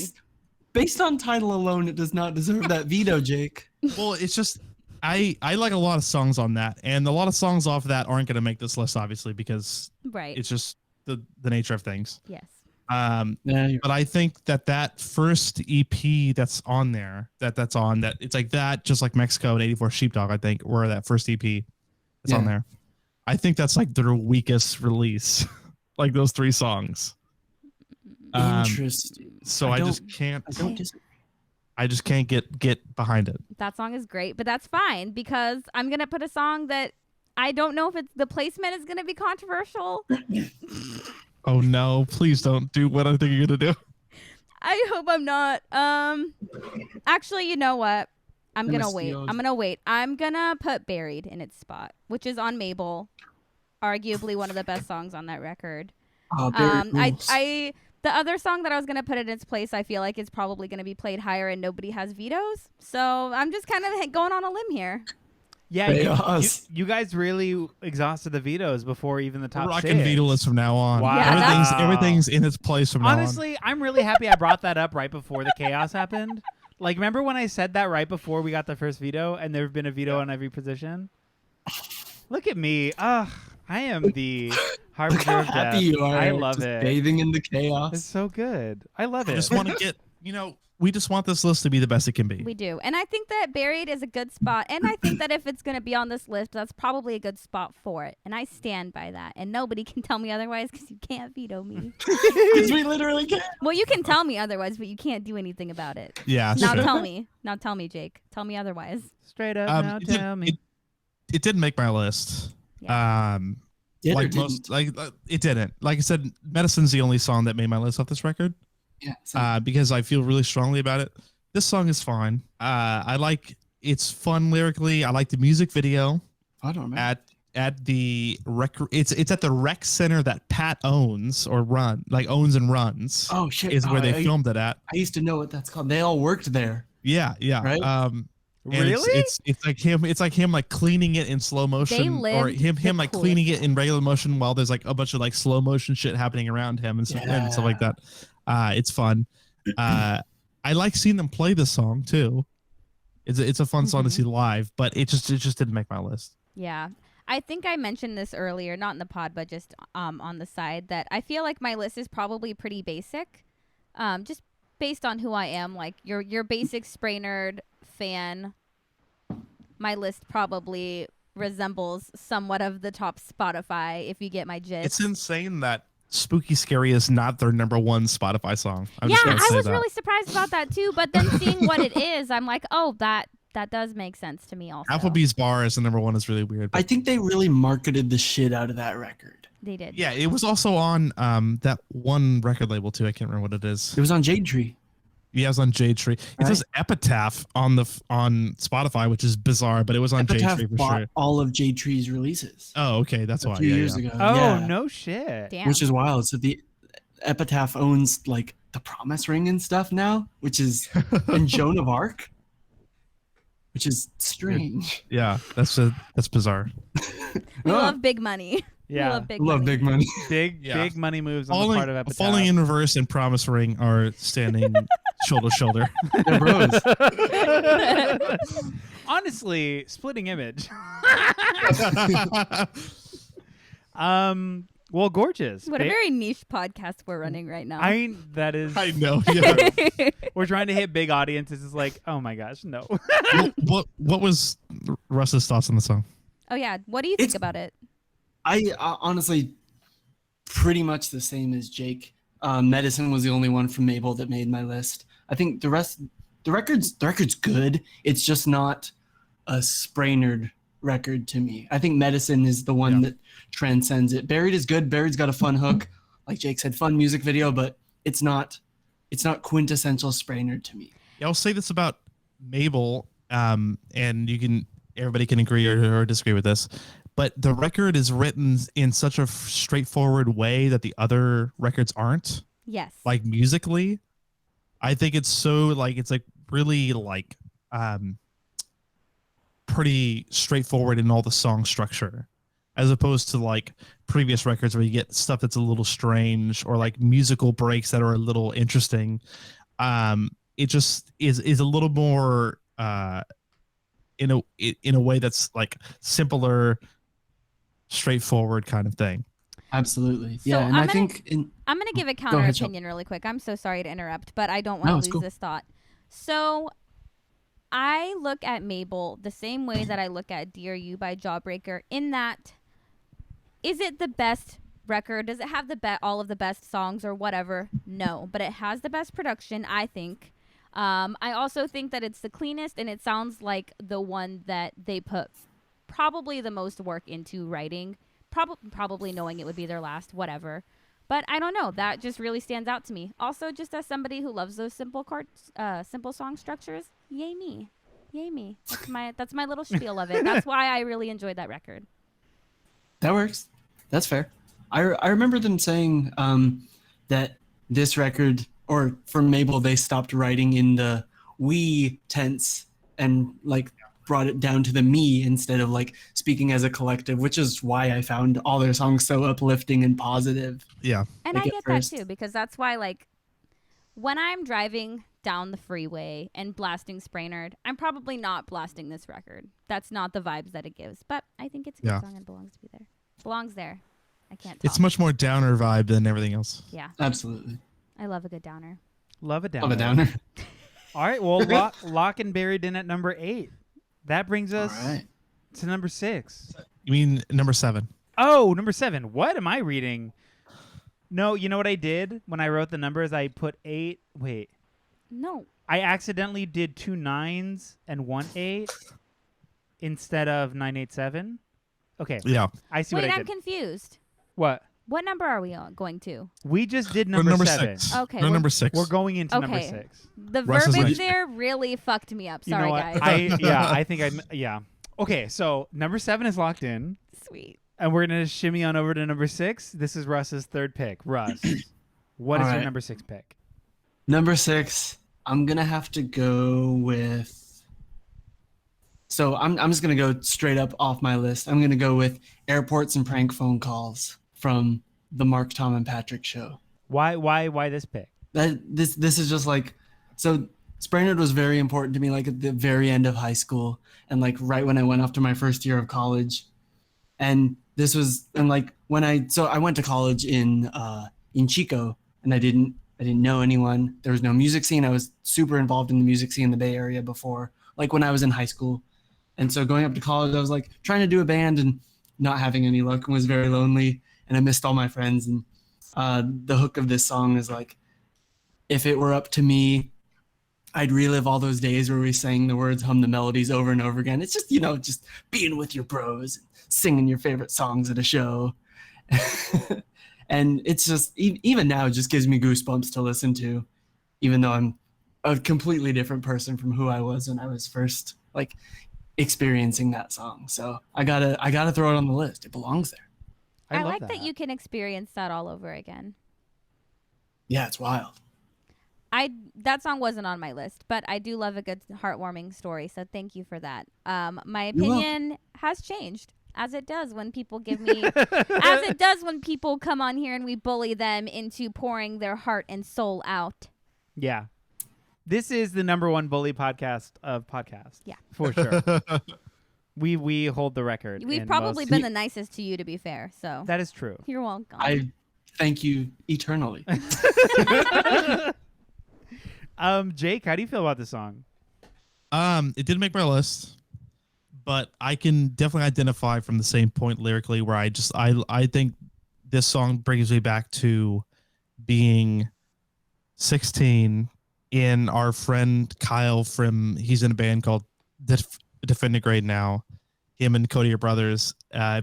based on title alone, it does not deserve that veto, Jake. Well, it's just I like a lot of songs on that, and a lot of songs off that aren't going to make this list, obviously, because Right. it's just the nature of things. Yes. Yeah, But I think that first EP that's on there, that's on that, it's like that, just like Mexico and 84 Sheepdog, I think, were that first EP that's on there. I think that's like their weakest release, like those 3 songs. interesting. So I just can't get behind it. That song is great, but that's fine because I'm going to put a song that I don't know if the placement is going to be controversial. Oh no, please don't do what I think you're going to do. I hope I'm not. Actually, you know what? I'm going to wait. I'm going to put Buried in its spot, which is on Mabel. Arguably one of the best songs on that record. Oh, Barry rules. The other song that I was going to put in its place, I feel like it's probably going to be played higher and nobody has vetoes. So I'm just kind of going on a limb here. Yeah, you guys really exhausted the vetoes before even the top We're six. rocking veto lists from now on. Wow. Yeah, Everything's in its place from now on. Honestly, I'm really happy I brought that up right before the chaos happened. Like, remember when I said that right before we got the first veto, and there have been a veto on every position? Look at me. I am the harbinger How of death. happy you are. I love just it. Bathing in the chaos. It's so good. I love I it. just want to get, we just want this list to be the best it can be. We do. And I think that Buried is a good spot. And I think that if it's going to be on this list, that's probably a good spot for it. And I stand by that. And nobody can tell me otherwise because you can't veto me. Because we literally can't. Well, you can tell me otherwise, but you can't do anything about it. Yeah. Now sure. tell me. Now tell me, Jake. Tell me otherwise. Straight up, now It tell me. It didn't make my list. Yeah. Did or Like didn't? most, it didn't. Like I said, Medicine's the only song that made my list off this record. Yeah. same. Because I feel really strongly about it. This song is fine. I like it's fun lyrically. I like the music video I don't remember. at the rec. It's at the rec center that Pat owns and runs. Oh shit! Is where they I filmed it at. used to know what that's called. They all worked there. Yeah. Right? And Really? It's like him. It's like him like cleaning it in slow motion, or lived him the like cleaning coolest it in regular motion while there's like a bunch of like slow motion shit happening around him and stuff like that. It's fun. I like seeing them play this song too. It's a fun song to see live, but it just didn't make my list. Yeah. I think I mentioned this earlier, not in the pod, but just on the side, that I feel like my list is probably pretty basic. Just based on who I am, like your basic Spraynard fan, my list probably resembles somewhat of the top Spotify, if you get my gist. It's insane that Spooky Scary is not their number one Spotify song. I'm yeah, just gonna I say was that. really surprised about that too. But then seeing what it is, I'm like, oh, that does make sense to me also. Applebee's Bar as the number one is really weird. I think they really marketed the shit out of that record. They did. Yeah, it was also on that one record label too. I can't remember what it is. It was on Jade Tree. Yeah, it was on Jade Tree. It Right. says Epitaph on Spotify, which is bizarre, but it was on Jade Epitaph Tree for bought sure. all of Jade Tree's releases Oh, okay, that's a why. few Yeah, years yeah. ago. Oh, yeah. no shit. Damn. Which is wild. So the Epitaph owns like the Promise Ring and stuff now, which is and Joan of Arc, which is strange. Yeah, that's bizarre. We love big money. We Yeah. love big Love money. big money. Big money moves on the part of Epitaph. Falling in Reverse and Promise Ring are standing shoulder to shoulder. They're bros. Honestly, splitting image. Well, gorgeous. What a very niche podcast we're running right now. That is. I know. Yeah. We're trying to hit big audiences. It's like, oh my gosh, no. what was Russ's thoughts on the song? Oh yeah, what do you think It's- about it? I honestly pretty much the same as Jake. Medicine was the only one from Mabel that made my list. I think the record's good. It's just not a Spraynard record to me. I think Medicine is the one that transcends it. Buried is good. Buried's got a fun hook, like Jake said, fun music video, but it's not quintessential Spraynard to me. Yeah, I'll say this about Mabel, and everybody can agree or disagree with this, but the record is written in such a straightforward way that the other records aren't. Yes. Like musically, I think it's so like it's like really like pretty straightforward in all the song structure, as opposed to like previous records where you get stuff that's a little strange or like musical breaks that are a little interesting. It just is a little more in a way that's like simpler, straightforward kind of thing. Absolutely. So Yeah, and I'm I gonna- think I'm going to give a Go counter ahead, Chel. opinion really quick. I'm so sorry to interrupt, but I don't want No, to it's lose cool. this thought. So I look at Mabel the same way that I look at Dear You by Jawbreaker, in that, is it the best record? Does it have all of the best songs or whatever? No, but it has the best production, I think. I also think that it's the cleanest, and it sounds like the one that they put probably the most work into writing, probably knowing it would be their last, whatever. But I don't know. That just really stands out to me. Also, just as somebody who loves those simple song structures, yay me. That's my little spiel of it. That's why I really enjoyed that record. that works. That's fair. I remember them saying that this record, or for Mabel, they stopped writing in the we tense and like brought it down to the me instead of like speaking as a collective, which is why I found all their songs so uplifting and positive. Yeah. And Like I at get first. that too, because that's why, like, when I'm driving down the freeway and blasting Spraynard, I'm probably not blasting this record. That's not the vibes that it gives. But I think it's a good Yeah. song and belongs to be there. Belongs there. I can't talk. It's much more downer vibe than everything else. Yeah, Absolutely. I love a good downer. Love it down. Love a downer. All right, well, lock and buried in at number 8. That brings All us right. to number 6. You mean number 7? Oh, number 7. What am I reading? No, you know what I did when I wrote the numbers? I put 8. Wait, No. I accidentally did 2 9s and 1 8 instead of 9 8 7. Okay, Yeah. I see Wait, what I I'm did. confused. What? What number are we going to? We just did We're number, number 7. 6. Okay, We're we're- number 6. We're going into number Okay. 6. The Russ is verbiage like- there really fucked me up. You know Sorry, what? guys. I think yeah. Okay, so number 7 is locked in, Sweet. and we're gonna shimmy on over to number 6. This is Russ's third pick. Russ, what is All your right. number 6 pick? Number 6, I'm gonna have to go with. So I'm just gonna go straight up off my list. I'm gonna go with Airports and Prank Phone Calls from the Mark, Tom, and Patrick show. Why this pick? This is just like, so Spraynard was very important to me, like at the very end of high school and like right when I went off to my first year of college. And this was, and like when I went to college in Chico, and I didn't know anyone. There was no music scene. I was super involved in the music scene in the Bay Area before, like when I was in high school. And so going up to college, I was like trying to do a band and not having any luck and was very lonely. And I missed all my friends. And the hook of this song is like, if it were up to me, I'd relive all those days where we sang the words, hum the melodies over and over again. It's just, just being with your bros, singing your favorite songs at a show. And it's just, even now, it just gives me goosebumps to listen to, even though I'm a completely different person from who I was when I was first like experiencing that song. So I gotta throw it on the list. It belongs there. I love like that you can experience that all over again. Yeah, it's wild. That song wasn't on my list, but I do love a good heartwarming story. So thank you for that. My You're welcome. opinion has changed, as it does when people give me, as it does when people come on here and we bully them into pouring their heart and soul out. Yeah. This is the number 1 bully podcast of podcasts. Yeah. For sure. we hold the record. We've in probably most- been the nicest to you, to be fair. So That is true. you're welcome. I thank you eternally. Jake, how do you feel about this song? It didn't make my list, but I can definitely identify from the same point lyrically where I think this song brings me back to being 16 in our friend KiLL from, he's in a band called Defendant Grade now. Him and Cody are brothers,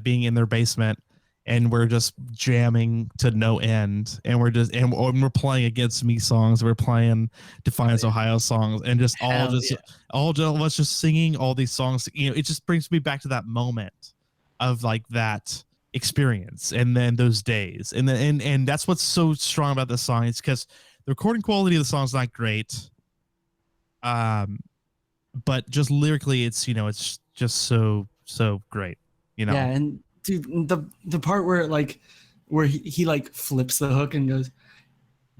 being in their basement, and we're just jamming to no end, and we're playing Against Me songs, we're playing Defiance Ohio songs, and just all of us just singing all these songs. It just brings me back to that moment of like that experience, and then those days, and that's what's so strong about this song. It's because the recording quality of the song is not great, but just lyrically, it's just so great. Yeah, and dude, the part where he like flips the hook and goes,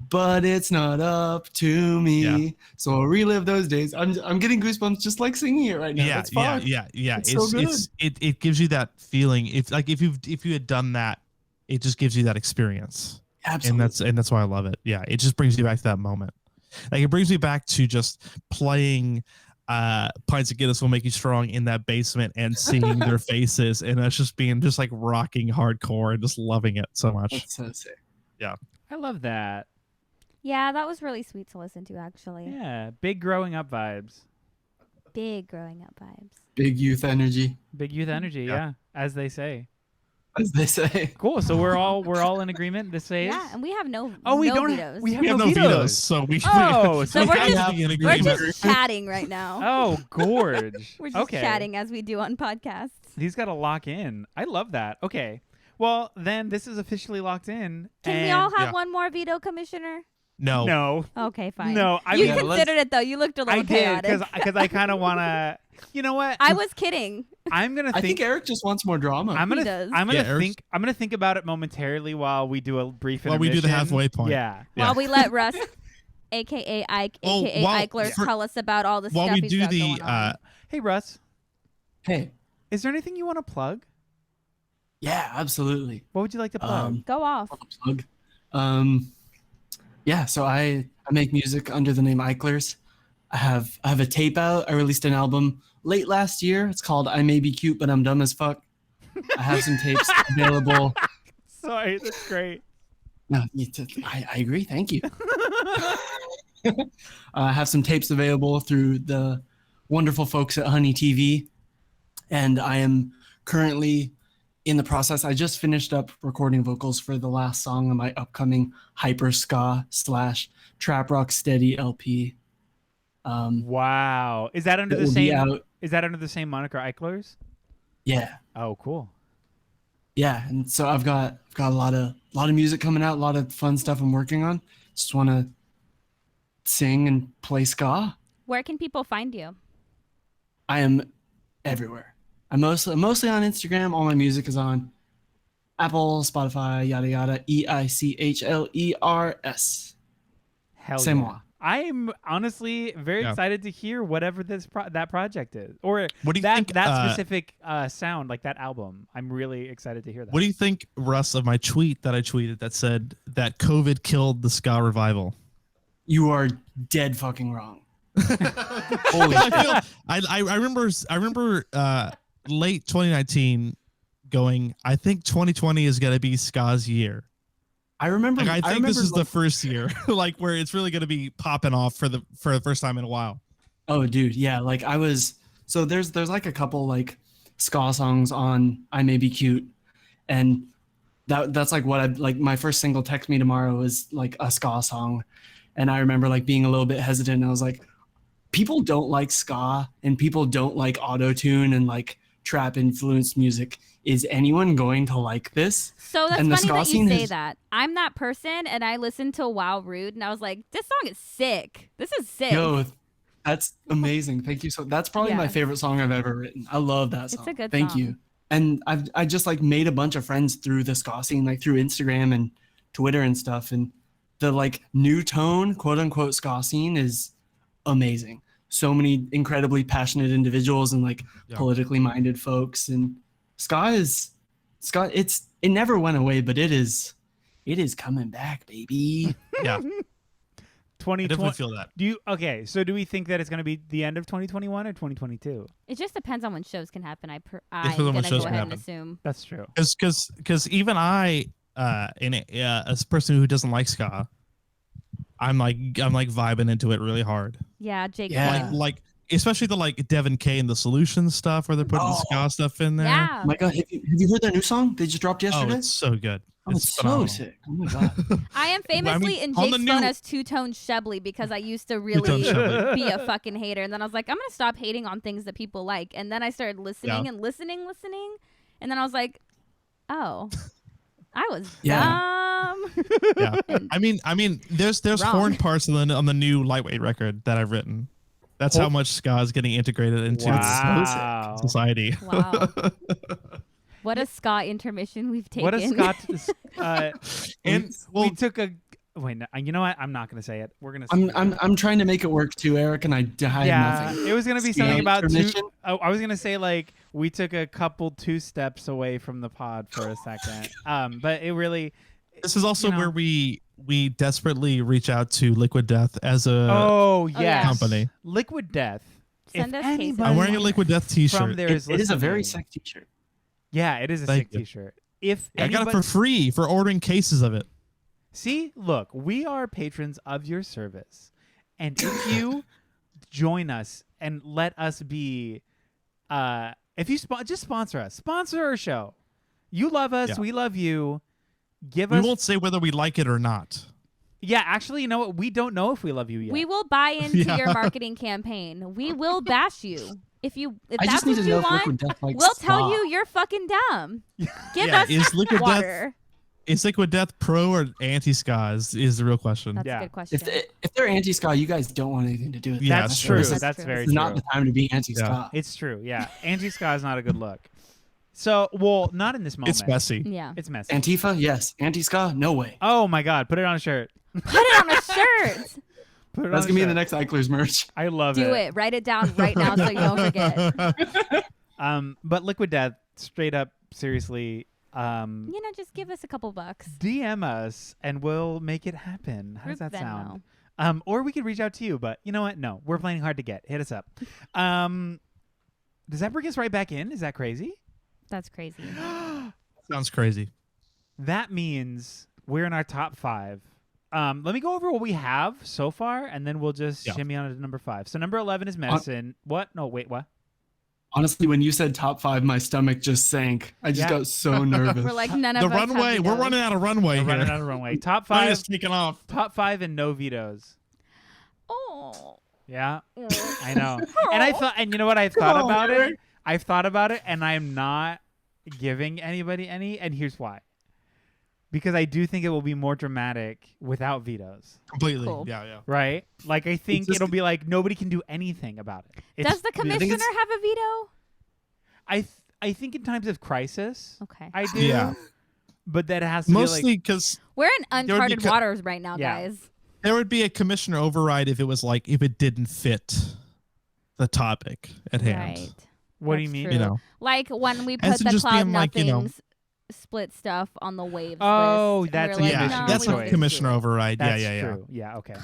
but it's not up to me. Yeah. So I'll relive those days. I'm getting goosebumps just like singing it right now. Yeah, That's fun. yeah. It's so good. It gives you that feeling. If you had done that, it just gives you that experience. Absolutely. And that's why I love it. Yeah, it just brings you back to that moment. Like it brings me back to just playing Pints of Guinness Will Make You Strong in that basement and singing their faces, and us just being just like rocking hardcore and just loving it so much. That's so sick. I love that. Yeah, that was really sweet to listen to, actually. Yeah. Big growing up vibes. Big growing up vibes. Big youth energy, Big youth energy, yeah, as they say. as they say. Cool. So we're all in agreement. This says Yeah, and we have no we no don't vetoes. we have We have no no vetoes. vetoes, so we Oh, so we're we have just- to be in We're agreement. just chatting right now. Oh, gorge. We're just okay. chatting as we do on podcasts. He's got to lock in. I love that. Okay. Well, then this is officially locked in. Can and we all have yeah. one more veto, Commissioner? No. No. Okay, fine. No, I you mean, considered it though. You looked a little I did chaotic. because I kind of want to. You know what? I was kidding. I'm gonna I think. think Eric just wants more drama. I'm He gonna. does. I'm gonna Yeah, Eric's- think. I'm gonna think about it momentarily while we do a brief. While we do the intermission. halfway point. Yeah. While we let Russ, aka Ike, Well, aka while- Eichlers, for- tell us about all the While stuff we he's do got the going on. Hey Russ, Hey, is there anything you want to plug? yeah, absolutely. What would you like to plug? Go off. Plug. Yeah, so I make music under the name Eichlers. I have a tape out. I released an album late last year. It's called I May Be Cute, But I'm Dumb as Fuck. I have some tapes available. Sorry, that's great. No, I agree. Thank you. I have some tapes available through the wonderful folks at Honey TV. And I am currently in the process. I just finished up recording vocals for the last song on my upcoming hyper ska / trap rock steady LP. Wow. Is that under That the will be same? out. Is that under the same moniker, Eichlers? Yeah. Oh, cool. Yeah, and so I've got a lot of music coming out, a lot of fun stuff I'm working on. Just want to sing and play ska. Where can people find you? I am everywhere. I'm mostly on Instagram. All my music is on Apple, Spotify, yada yada. EICHLERS. Hell C'est yeah. moi. I'm honestly very Yeah. excited to hear whatever that project is, or What do you that think, specific sound, like that album. I'm really excited to hear that. What do you think, Russ, of my tweet that I tweeted that said that COVID killed the ska revival? You are dead fucking wrong. Holy shit. I remember late 2019 going, I think 2020 is going to be ska's year. I remember. Like, I think this is the like- first year, like where it's really going to be popping off for the first time in a while. Oh, dude, yeah. Like I was. So there's like a couple like ska songs on I May Be Cute, and that's like what I like. My first single, Text Me Tomorrow, is like a ska song, and I remember like being a little bit hesitant. I was like, people don't like ska, and people don't like auto tune and like trap influenced music. Is anyone going to like this? So that's And the funny ska that you scene say has- that. I'm that person, and I listened to Wow Rude, and I was like, this song is sick. This is sick. Yo, that's amazing. Thank you. So that's probably Yeah. my favorite song I've ever written. I love that song. It's a good Thank song. you. And I just like made a bunch of friends through the ska scene, like through Instagram and Twitter and stuff. And the like new tone, quote unquote, ska scene is amazing. So many incredibly passionate individuals and like Yeah. politically minded folks. And ska, it never went away, but it is coming back, baby. Yeah, I 2020. definitely feel that. So do we think that it's going to be the end of 2021 or 2022? It just depends on when shows can happen. I'm depends on when gonna shows go can ahead and happen. assume. That's true. Because even I, as a person who doesn't like ska, I'm like vibing into it really hard. Yeah, Jake. Yeah. Quinn. Like especially the like Devin K and the Solutions stuff where they're putting the ska stuff in there. Yeah. Oh my God, have you heard their new song? They just dropped Oh, be it's so good. Oh, it's so phenomenal. sick. Oh my God. I am famously in on the Jake's phone new- as Two-Tone Shebley because I used to Two-Tone really Shebley. be a fucking hater. And then I was like, I'm going to stop hating on things that people like. And then I started listening Yeah. and listening. And then I was like, oh, I was Yeah. dumb. Yeah. And- I mean, there's Wrong. horn parts on the new Lightweight record that I've written. That's how much ska is getting integrated into Wow. society. wow. What a ska intermission we've taken. What a Scott. And well, we took a. Wait, no, you know what? I'm not going to say it. We're going to. I'm trying to make it work too, Eric, and I have Yeah, nothing. it was gonna be Ska something about intermission? I was gonna say like we took a couple 2 steps away from the pod for a second. But it really. this is also you know. where we desperately reach out to Liquid Death as a Oh yeah. yes, company. Liquid Death. Send If us cases. anybody I'm wearing a Liquid Death from t-shirt. there It is is a very listening- sick t-shirt. Yeah, it is a Thank sick you. T-shirt. If I got it anybody- for free for ordering cases of it. See, look, we are patrons of your service, and if you join us and let us be, if you just sponsor us, sponsor our show. You love us, Yeah. we love you. Give We us, won't say whether we like it or not. yeah. Actually, you know what? We don't know if we love you yet. We will buy into Yeah. your marketing campaign. We will bash you. If I that's just need what to you know if want, Liquid Death likes we'll tell ska. you you're fucking dumb. Give Yeah, us is Liquid Death water. Is Liquid Death pro or anti-ska is the real question. That's Yeah. a good question. If they're anti-ska, you guys don't want anything to do with Yeah, that. That's that's true. true. That's That's true. very It's true. not the time to be anti-ska. It's true. Yeah. Anti-ska is not a good look. So, well, not in this moment. It's messy. Yeah. It's messy. Antifa, yes. Anti-ska, no way. Oh my God. Put it on a shirt. Put it on a shirt. Put it That's on gonna be a the shirt. next Eichlers merch. I love Do it. Write it down right now so you don't forget. But Liquid Death, straight up, seriously, Just give us a couple bucks. DM us and we'll make it happen. How does Group that sound? Venmo. Or we could reach out to you, but you know what? No, we're playing hard to get. Hit us up. Does that bring us right back in? Is that crazy? That's crazy. Sounds crazy. That means we're in our top 5. Let me go over what we have so far, and then we'll just shimmy on to number 5. So number 11 is Medicine. What? No, wait, what? Honestly, when you said top 5, my stomach just sank. I just got so nervous. We're like none of The us have runway. We're vetoes. running out of runway We're here. running out of runway. Top Mine 5. is taking off. Top 5 and no vetoes. Oh. Yeah, I know. And I thought, and you know what I've thought about it? I've thought about it, and I'm not giving anybody any. And here's why. Because I do think it will be more dramatic without vetoes. Completely. Cool. Yeah. Right? Like, I think just- it'll be like nobody can do anything about it. It's, Does the I think commissioner it's- have a veto? I think in times of crisis, Okay. I do. Yeah. But that has to Mostly be like, because We're in would be uncharted co- waters right now, Yeah. guys. there would be a commissioner override if it was like if it didn't fit the topic at hand. Right. what do you That's mean? true. You know. Like when we As put to the just Cloud being like, Nothings split stuff on the waves Oh, list. and that's we were a like, commissioner no, That's we a don't do commissioner it. override. That's yeah. true. Yeah, okay.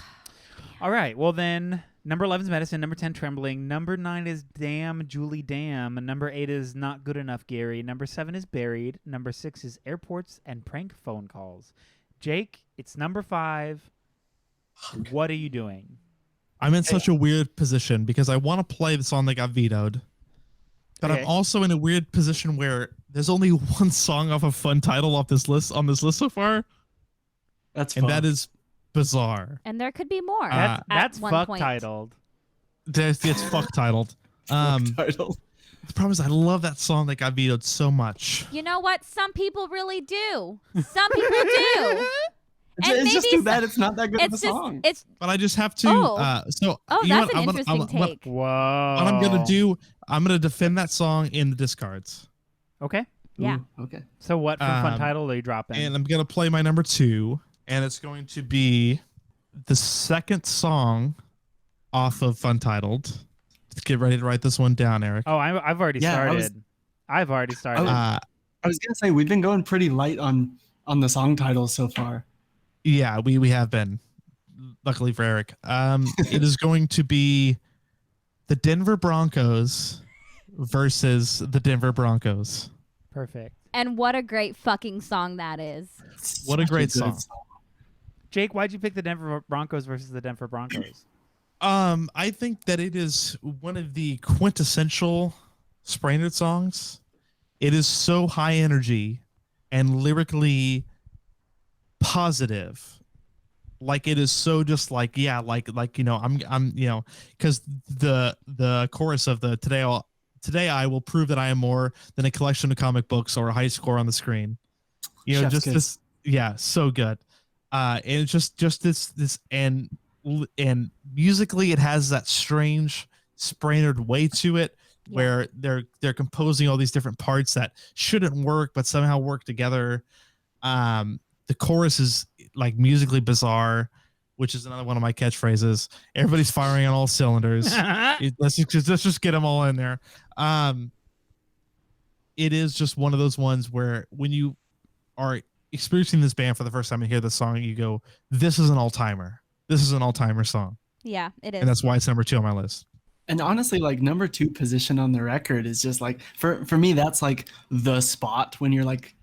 All right. Well, then, number 11 is Medicine. Number 10, Trembling. Number 9 is Damn, Julie, Damn. Number 8 is Not Good Enough, Gary. Number 7 is Buried. Number 6 is Airports and Prank Phone Calls. Jake, it's number 5. What are you doing? I'm in such a weird position because I want to play the song that got vetoed, but Okay. I'm also in a weird position where there's only one song off a fun title off this list on this list so far, That's and fun. that is Bizarre. And there could be more. Uh, That's one fuck point. titled. It's fuck titled. title. The problem is I love that song that got vetoed so much. You know what? Some people really do. Some people do. It's, And it's just maybe too bad it's not that good of a It's just, song. it's, But I just have to. Oh. So oh, you know that's what? an I'm interesting gonna, take. Whoa. what I'm gonna do, I'm gonna defend that song in the discards, Okay. Yeah. Ooh, okay. So what from fun Um, title are you dropping? and I'm gonna play my number 2, and it's going to be the second song off of Fun Titled. Let's get ready to write this one down, Eric. oh, I've already Yeah, I started. was- I've already started. Uh, I was gonna say we've been going pretty light on the song titles so far. yeah, we have been. Luckily for Eric, it is going to be the Denver Broncos versus the Denver Broncos. Perfect. And what a great fucking song that is. What a Such great good song. Jake, why'd you pick the Denver Broncos versus the Denver Broncos? I think that it is one of the quintessential Spraynard songs. It is so high energy and lyrically positive. Like it is so just like, yeah, like I'm because the chorus of the today I will prove that I am more than a collection of comic books or a high score on the screen. Chef's Just kiss. this, yeah, so good. And it's just this and musically it has that strange Spraynard way to it, Yeah. where they're composing all these different parts that shouldn't work but somehow work together. The chorus is like musically bizarre, which is another one of my catchphrases. Everybody's firing on all cylinders. Let's just get them all in there. It is just one of those ones where when you are experiencing this band for the first time and hear the song, you go, "This is an all-timer. This is an all-timer song," Yeah, it is. and that's why it's number 2 on my list. And honestly, like number 2 position on the record is just like for me that's like the spot when you're like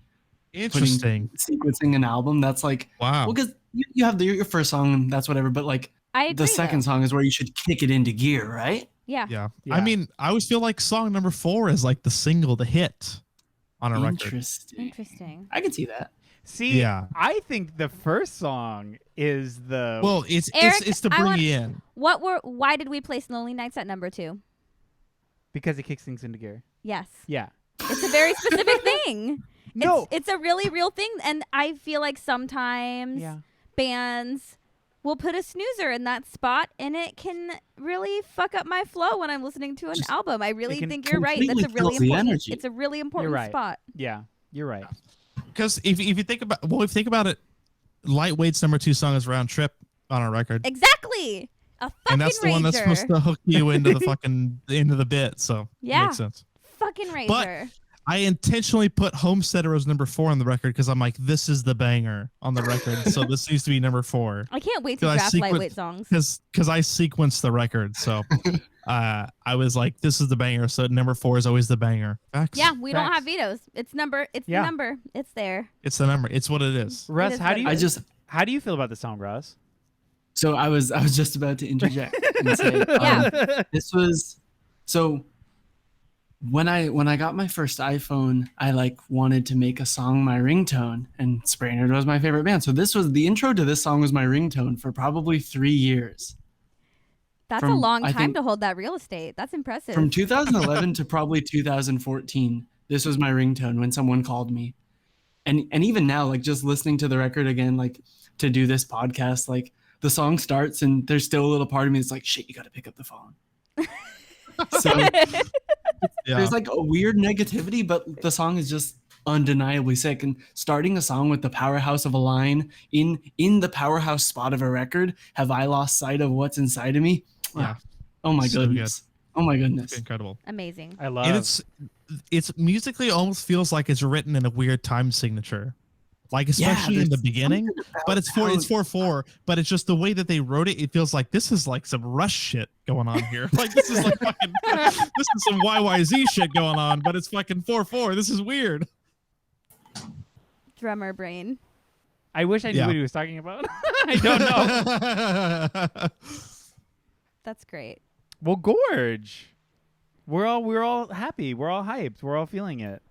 Interesting. sequencing an album. That's like Wow. well, because you have your first song, that's whatever, but like I agree, the second though. song is where you should kick it into gear, right? Yeah. Yeah. Yeah. I mean, I always feel like song number 4 is like the single, the hit on a record. Interesting. I can see that. See, Yeah. I think the first song is the Well, it's Eric, it's to I bring want- you in. Why did we place Lonely Nights at number 2? because it kicks things into gear. Yes. Yeah. It's a very specific thing. No. It's a really real thing, and I feel like sometimes bands will put a snoozer in that spot, and it can really fuck up my flow when I'm listening to an album. I really think you're right. That's a really important. It's a really important spot. Yeah, you're right. Because if you think about it, Lightweight's number 2 song is Round Trip on our record. Exactly. A fucking And that's the one that's supposed to hook you into the bit. So it makes sense. Fucking Razor. But I intentionally put Homesteader as number 4 on the record because I'm like, this is the banger on the record. So this needs to be number 4. I can't wait to draft Lightweight songs. Because I sequenced the record. So I was like, this is the banger. So number 4 is always the banger. Facts. Yeah, we don't have vetoes. It's the number. It's there. It's the number. It's what it is. Russ, how do you feel about the song, Russ? So I was just about to interject and say, this was so. When I got my first iPhone, I wanted to make a song my ringtone, and Spraynard was my favorite band. So the intro to this song was my ringtone for probably 3 years. That's a long time to hold that real estate. That's impressive. From 2011 to probably 2014, this was my ringtone when someone called me. And even now, just listening to the record again, to do this podcast, the song starts and there's still a little part of me that's like, shit, you got to pick up the phone. So there's a weird negativity, but the song is just undeniably sick. And starting a song with the powerhouse of a line in the powerhouse spot of a record, have I lost sight of what's inside of me? Yeah. Oh my So goodness. good. Oh my goodness. It's incredible. Amazing. I love. And it's musically almost feels like it's written in a weird time signature. Especially in the beginning, but it's 4/4. But it's just the way that they wrote it. It feels like this is some Rush shit going on here. This is fucking, this is some YYZ shit going on. But it's fucking 4/4. This is weird. Drummer brain. I wish I knew what he was talking about. I don't know. That's great. Well, Gorge. We're all happy. We're all hyped. We're all feeling it.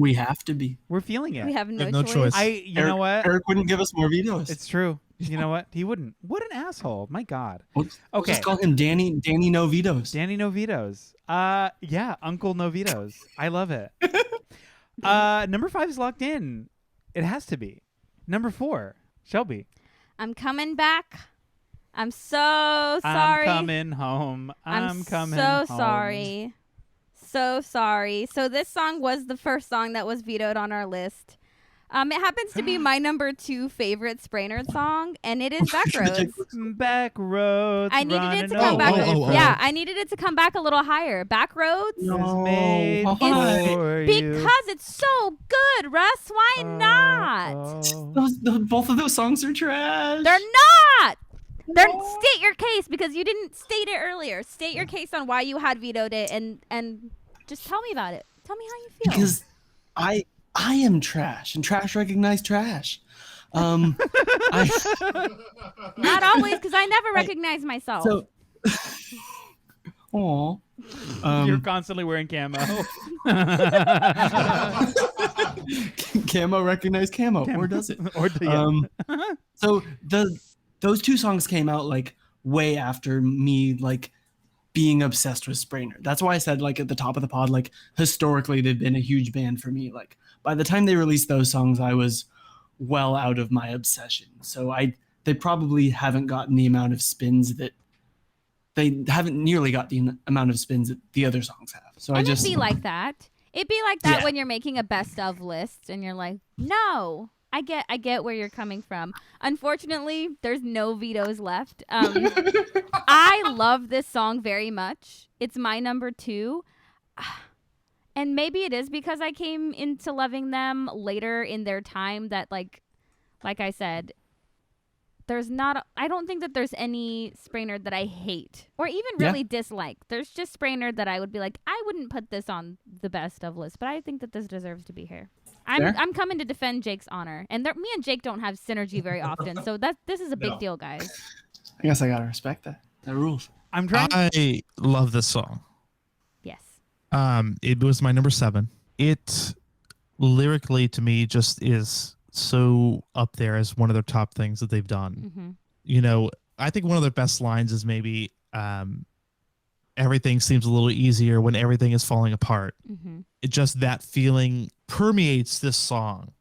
We have to be. We're feeling it. We have no choice. choice. You know what? Eric wouldn't give us more vetoes. It's true. You know what? He wouldn't. What an asshole. My God. We'll Okay. just call him Danny No Vetoes. Danny No Vetoes. Yeah, Uncle No Vetoes. I love it. Number 5 is locked in. It has to be. Number 4, Shelby. I'm coming back. I'm so sorry. I'm coming home. I'm coming so home. sorry. So sorry. So this song was the first song that was vetoed on our list. It happens to be my number 2 favorite Spraynard song, and it is Backroads. Backroads. I needed it to come back. Yeah, I needed it to come back a little higher. Backroads because it's so good, Russ. Why not? Both of those songs are trash. They're not. State your case because you didn't state it earlier. State your case on why you had vetoed it, and just tell me about it. Tell me how you feel. Because I am trash, and trash recognize trash. Not always, because I never recognize myself. So, aw. You're constantly wearing camo. Camo recognize camo, or does it? So those 2 songs came out way after me being obsessed with Spraynard. That's why I said at the top of the pod, historically they've been a huge band for me. By the time they released those songs, I was well out of my obsession. So they probably haven't gotten the amount of spins that they haven't nearly got the amount of spins that the other songs have. So it'd be like that. It'd be like that when you're making a best of list and you're like, no. I get where you're coming from. Unfortunately, there's no vetoes left. I love this song very much. It's my number 2. And maybe it is because I came into loving them later in their time that like I said, I don't think that there's any Spraynard that I hate or even really dislike. There's just Spraynard that I would be like, I wouldn't put this on the best of list, but I think that this deserves to be here. I'm coming to defend Jake's honor, and me and Jake don't have synergy very often, so this is a big deal, guys. I guess I gotta respect that. That rules. I love this song. Yes. It was my number 7. It lyrically to me just is so up there as one of their top things that they've done. Mm-hmm. You know, I think one of their best lines is maybe everything seems a little easier when everything is falling apart. Mm-hmm. It just that feeling permeates this song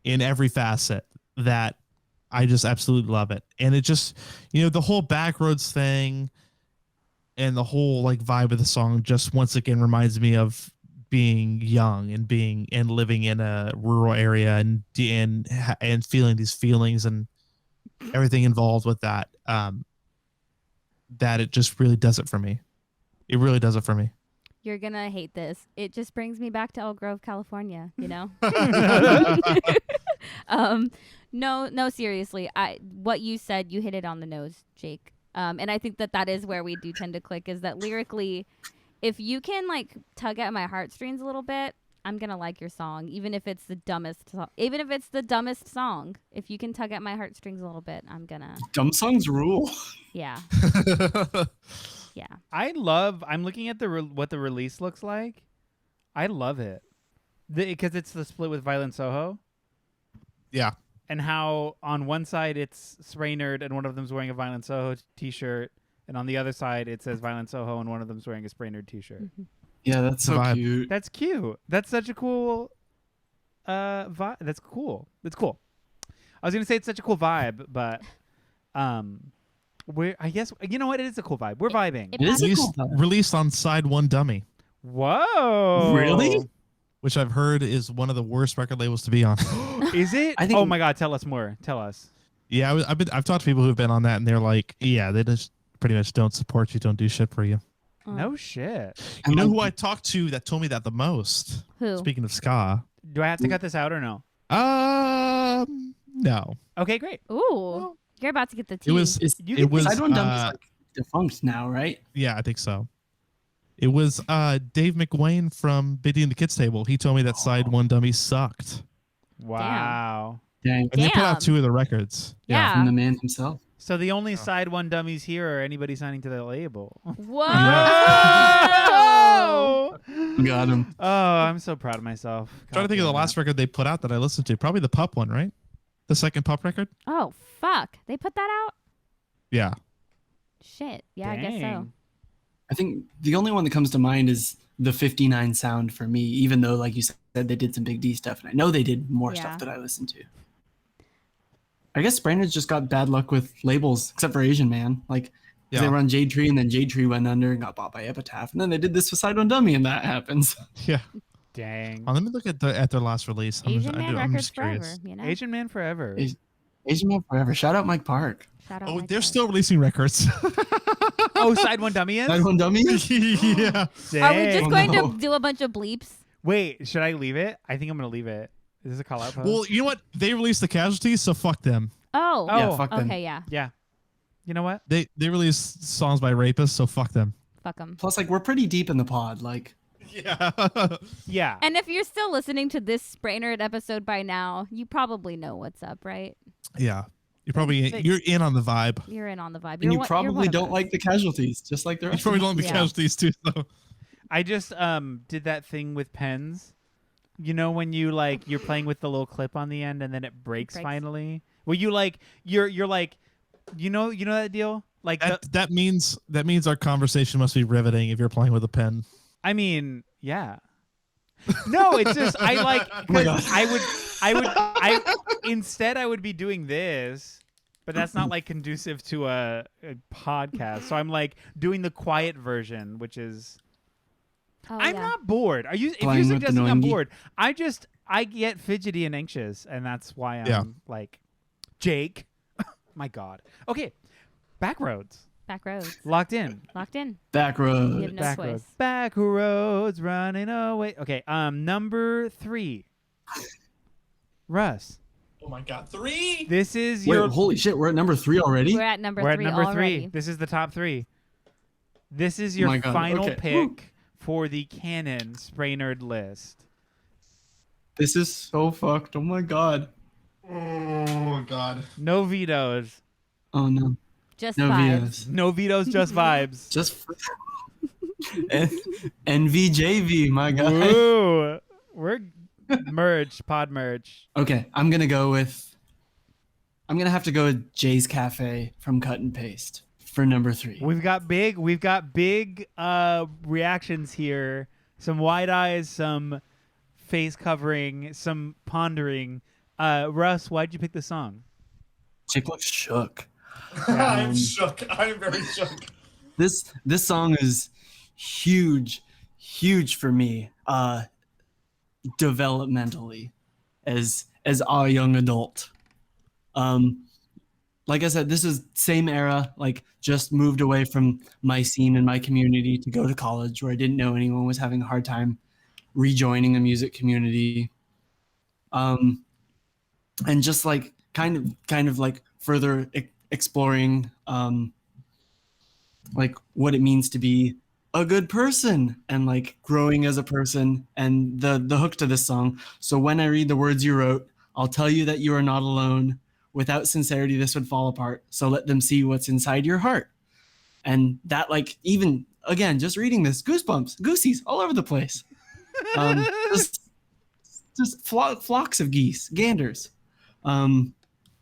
in every facet that I just absolutely love it. And it just, the whole Backroads thing and the whole like vibe of the song just once again reminds me of being young and living in a rural area and feeling these feelings and everything involved with that. That it just really does it for me. It really does it for me. You're gonna hate this. It just brings me back to Elk Grove, California. No, seriously. What you said, you hit it on the nose, Jake. And I think that is where we do tend to click. Is that lyrically, if you can like tug at my heartstrings a little bit, I'm gonna like your song, even if it's the dumbest. Even if it's the dumbest song, if you can tug at my heartstrings a little bit, I'm gonna. Dumb songs rule. Yeah. Yeah. I'm looking at what the release looks like. I love it. Because it's the split with Violent Soho. Yeah. And how on one side it's Spraynard and one of them's wearing a Violent Soho t-shirt. And on the other side it says Violent Soho and one of them's wearing a Spraynard t-shirt. Mm-hmm. Yeah, that's so cute. That's cute. That's such a cool vibe. That's cool. It's cool. I was going to say it's such a cool vibe, but I guess, you know what? It is a cool vibe. We're vibing. It is a cool vibe. Released on side 1 Dummy. Whoa. Really? Which I've heard is one of the worst record labels to be on. Is it? I think, oh my God. Tell us more. Tell us. Yeah, I've talked to people who've been on that and they're like, yeah, they just pretty much don't support you, don't do shit for you. No shit. You know who I talked to that told me that the most? Who? Speaking of ska. Do I have to cut this out or no? No. Okay, great. Ooh. You're about to get the tea. It was. It was. Side One Dummy's like defunct now, right? Yeah, I think so. It was Dave McWayne from Biddy and the Kids Table. He told me that Side 1 Dummy sucked. Wow. Dang. And they put out 2 of the records. Yeah. From the man himself. So the only side 1 dummies here are anybody signing to the label. Whoa. Got him. Oh, I'm so proud of myself. Trying to think of the last record they put out that I listened to. Probably the Pup one, right? The second Pup record? Oh, fuck. They put that out? Yeah. Shit. Yeah, I guess so. Dang. I think the only one that comes to mind is the 59 sound for me, even though, like you said, they did some Big D stuff. And I know they did more stuff that I listened to. I guess Spraynard's just got bad luck with labels, except for Asian Man. Like, they run Jade Tree, and then Jade Tree went under and got bought by Epitaph. And then they did this with Side One Dummy, and that happens. Yeah. Dang. Let me look at their last release. Asian Man I'm Records just curious. forever, you know? Asian Man forever. Asian Man forever. Shout out Mike Park. Shout out Oh, Mike they're Park. still releasing records. Oh, side 1 dummy is? Side One Dummy? Yeah. Are we just Dang. going no. to do a bunch of bleeps? Wait, should I leave it? I think I'm going to leave it. Is this a call out post? Well, you know what? They released the Casualties, so fuck them. Oh. Oh, Yeah, fuck them. Okay, yeah. yeah. You know what? They released songs by rapists, so fuck them. Fuck them. Plus, like, we're pretty deep in the pod. Like, Yeah. Yeah. And if you're still listening to this Spraynard episode by now, you probably know what's up, right? Yeah. You're in on the vibe. You're in on the vibe. and you one probably of don't us. like the Casualties, just like the You rest probably of don't like the Yeah. Casualties too, though. I just did that thing with pens. You know when you like you're playing with the little clip on the end and then it breaks. Finally? Well, you like you're like you know that deal? Like That means our conversation must be riveting if you're playing with a pen. I mean, yeah. No, it's just I like because instead I would be doing this, but that's not like conducive to a podcast. So I'm like doing the quiet version, which is Oh, I'm yeah. not bored. If you're Playing with the suggesting I'm Noingy. bored, I get fidgety and anxious, and that's why I'm Yeah. like Jake. My God. Okay, Backroads. Back roads. Locked in. Locked in. Back You road. have no Back choice. roads. Back roads running away. Okay, number 3. Russ. Oh my god, 3? This is Wait, your holy shit, we're at number 3 already? We're at number We're at 3 number already. 3. This is the top 3. This is Oh your my God, final okay. pick for the Canon Spraynard list. This is so fucked. Oh my god. Oh god. No vetoes. Oh no. Just No vibes. vetoes. No vetoes, just vibes. Just NVJV, my guy. Ooh, we're merch, pod merch. Okay, I'm gonna have to go with Jay's Cafe from Cut and Paste. for number 3. We've got big reactions here. Some wide eyes, some face covering, some pondering. Russ, why'd you pick the song? Chick looks shook. I'm shook. I'm very shook. This song is huge for me, developmentally, as a young adult. Like I said, this is same era. Like, just moved away from my scene and my community to go to college, where I didn't know anyone, was having a hard time rejoining a music community, and just like kind of like further exploring like what it means to be a good person and like growing as a person. And the hook to this song: so when I read the words you wrote, I'll tell you that you are not alone. Without sincerity, this would fall apart. So let them see what's inside your heart. And that, like, even again, just reading this, goosebumps, goosies all over the place. Just flocks of geese, ganders,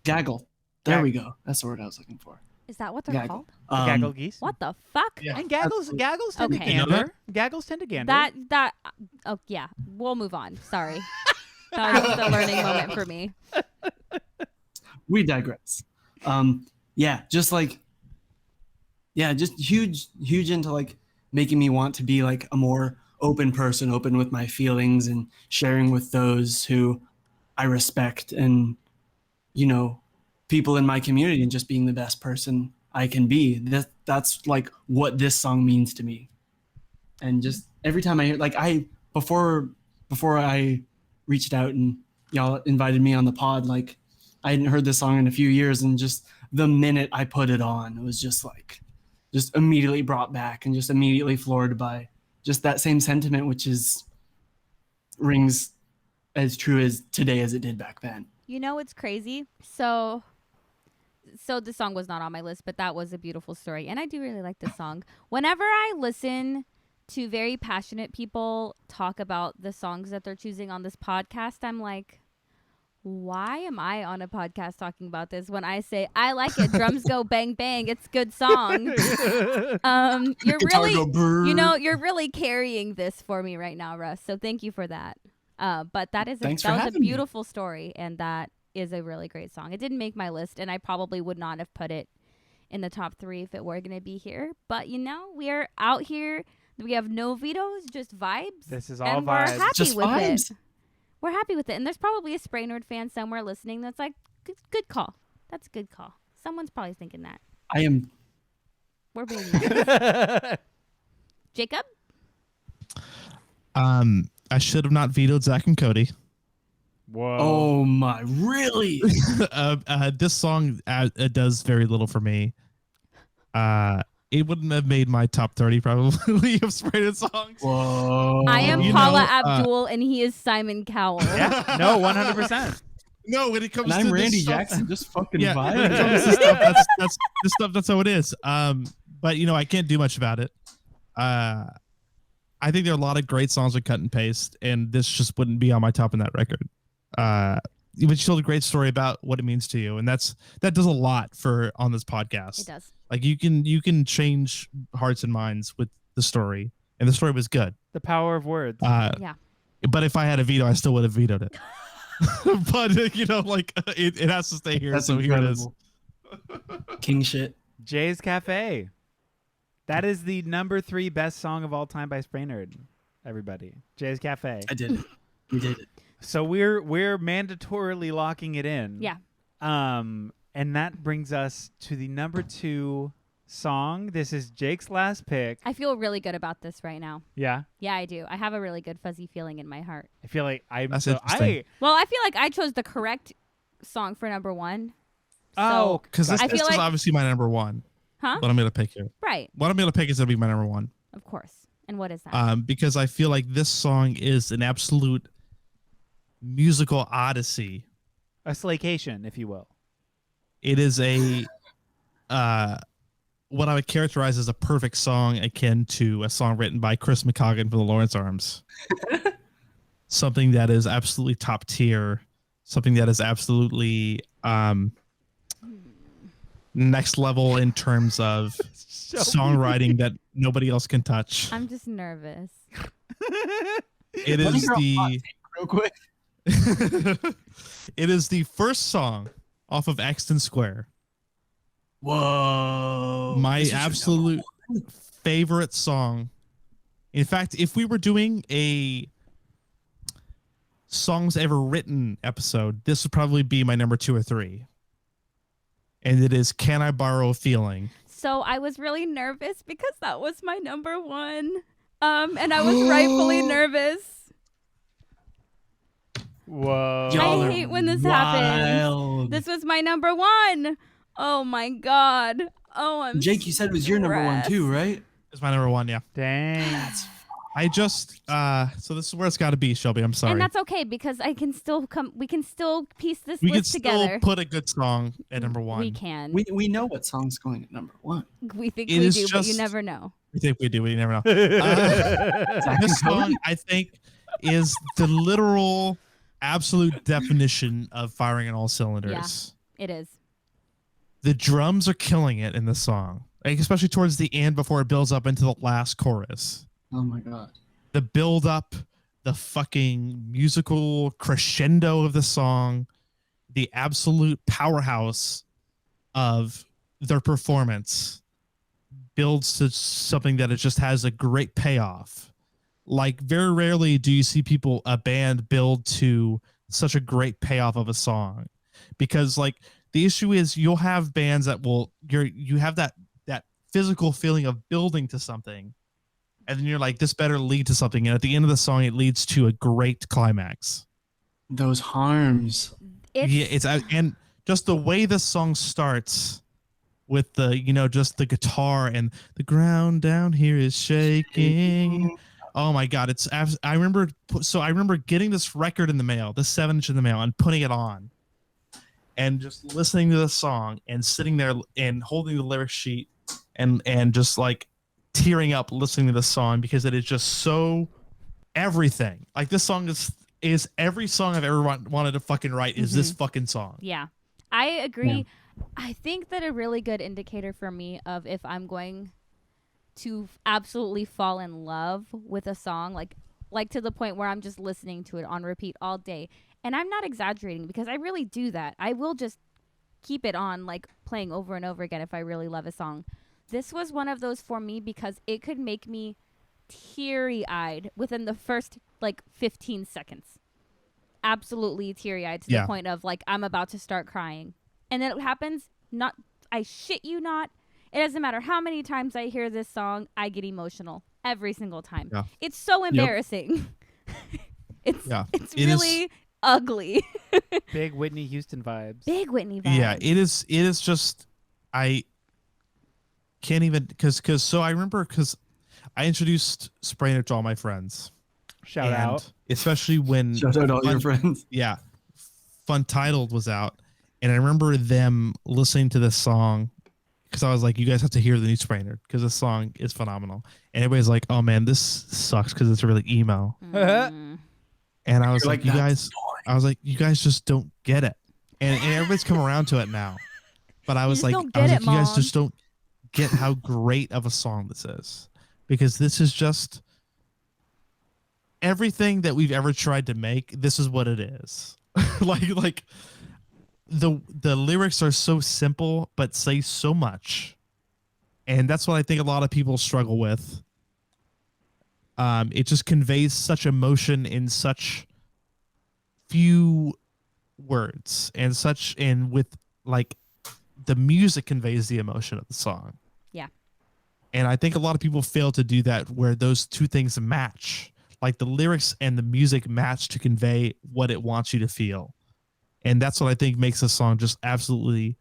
gaggle. There we go. That's the word I was looking for. Is that what they're Gaggle. called? Gaggle geese. What the fuck? Yeah. And gaggles tend to Okay. You know gander. Gaggles tend to gander. That oh yeah, we'll move on. Sorry. That was just a learning moment for me. We digress. Just huge into like making me want to be like a more open person, open with my feelings and sharing with those who I respect, and, you know, people in my community, and just being the best person I can be. That's like what this song means to me. And just every time I hear, like, before I reached out and y'all invited me on the pod, like, I hadn't heard this song in a few years, and just the minute I put it on, it was just immediately brought back and just immediately floored by just that same sentiment, which rings as true as today as it did back then. You know what's crazy? So the song was not on my list, but that was a beautiful story, and I do really like this song. Whenever I listen to very passionate people talk about the songs that they're choosing on this podcast, I'm like, why am I on a podcast talking about this when I say I like it? Drums go bang bang. It's a good song. You're you're really carrying this for me right now, Russ. So thank you for that. But that was a beautiful story, and that is a really great song. It didn't make my list, and I probably would not have put it in the top 3 if it were going to be here. But we are out here. We have no vetoes, just vibes. This is all and vibes. We're happy Just with vibes. it. We're happy with it. And there's probably a Spraynard fan somewhere listening that's like, good call. That's a good call. Someone's probably thinking that. I am. We're being nice. Jacob? I should have not vetoed Zach and Cody. Whoa. Oh my, really? This song does very little for me. It wouldn't have made my top 30 probably of Spraynard songs. Whoa. I am You Paula know, Abdul, and he is Simon Cowell. Yeah. No, 100%. No, when it comes And to I'm this Randy stuff- Jackson, just fucking Yeah, when it vibe. comes to stuff, that's this stuff. That's how it is. But I can't do much about it. I think there are a lot of great songs with cut and paste, and this just wouldn't be on my top in that record. But you told a great story about what it means to you, and that does a lot on this podcast. It does. Like you can change hearts and minds with the story, and the story was good. The power of words. Yeah. But if I had a veto, I still would have vetoed it. But it has to stay here. That's so incredible. Here it is. King shit. Jay's Cafe. That is the number 3 best song of all time by Spraynard. Everybody. Jay's Cafe. I did it. We did it. So we're mandatorily locking it in. Yeah. And that brings us to the number 2 song. This is Jake's last pick. I feel really good about this right now. Yeah. Yeah, I do. I have a really good fuzzy feeling in my heart. I feel like That's interesting. Well, I feel like I chose the correct song for number 1. Oh, Because this I feel is like- obviously my number 1. Huh? What I'm going to pick here. Right. What I'm going to pick is going to be my number 1. Of course. And what is that? Because I feel like this song is an absolute musical odyssey. a slaycation, if you will. It is a what I would characterize as a perfect song, akin to a song written by Chris McCaughan for the Lawrence Arms. Something that is absolutely top tier. Something that is absolutely next level in terms of songwriting that nobody else can touch. I'm just nervous. It is the real quick. it is the first song off of Exton Square. Whoa. My This is your absolute number favorite song. In fact, if we were doing a songs ever written episode, this would probably be my number 2 or 3. And it is Can I Borrow a Feeling? So I was really nervous because that was my number 1. And I was rightfully nervous. Whoa. Y'all I are hate when this happens. wild. This was my number 1. Oh my god. Oh, I'm Jake, you said it was your number 1 too, right? It's my number 1, yeah. Dang. I just so this is where it's got to be, Shelby. I'm sorry. And that's okay because I can still we can still piece this we can list still together. put a good song at number 1. We can. We know what song's going at number 1. We think It we is do, but you just- never know. We think we do. We never know. This song, I think, is the literal, absolute definition of firing on all cylinders. It is. The drums are killing it in the song, like, especially towards the end before it builds up into the last chorus. Oh my god. The build up, the fucking musical crescendo of the song, the absolute powerhouse of their performance builds to something that it just has a great payoff. Like, very rarely do you see a band build to such a great payoff of a song, because like the issue is you'll have bands that you have that physical feeling of building to something, and then you're like, this better lead to something, and at the end of the song it leads to a great climax. Those harms. It's And just the way the song starts with the just the guitar and the ground down here is shaking. Oh my god, I remember getting this record in the mail, this 7-inch in the mail, and putting it on and just listening to the song and sitting there and holding the lyric sheet and just like tearing up listening to the song, because it is just so everything. Like, this song is every song I've ever wanted to fucking write is this fucking song. Yeah, I agree. Yeah. I think that a really good indicator for me of if I'm going to absolutely fall in love with a song, like to the point where I'm just listening to it on repeat all day. And I'm not exaggerating because I really do that. I will just keep it on, like, playing over and over again if I really love a song. This was one of those for me because it could make me teary-eyed within the first, 15 seconds. Absolutely teary-eyed to the point of, I'm about to start crying. And then it happens, I shit you not, it doesn't matter how many times I hear this song, I get emotional every single time. Yeah. It's so embarrassing. It's really ugly. Big Whitney Houston vibes. Big Whitney vibes. Yeah, it is just, I can't even, because I remember, because I introduced Spraynard to all my friends. Shout out. Especially when Shout out all your friends. Yeah. Funtitled was out. And I remember them listening to this song, because I was like, you guys have to hear the new Spraynard, because this song is phenomenal. And everybody's like, oh man, this sucks because it's really emo. Mm. And I was like, you "That's guys just don't get it. And everybody's come around to it now. But I was like, you guys just don't get how great of a song this is. Because this is just everything that we've ever tried to make. This is what it is. like the lyrics are so simple but say so much, and that's what I think a lot of people struggle with. It just conveys such emotion in such few words, and with the music conveys the emotion of the song. Yeah. And I think a lot of people fail to do that, where those two things match, like the lyrics and the music match to convey what it wants you to feel. And that's what I think makes the song just absolutely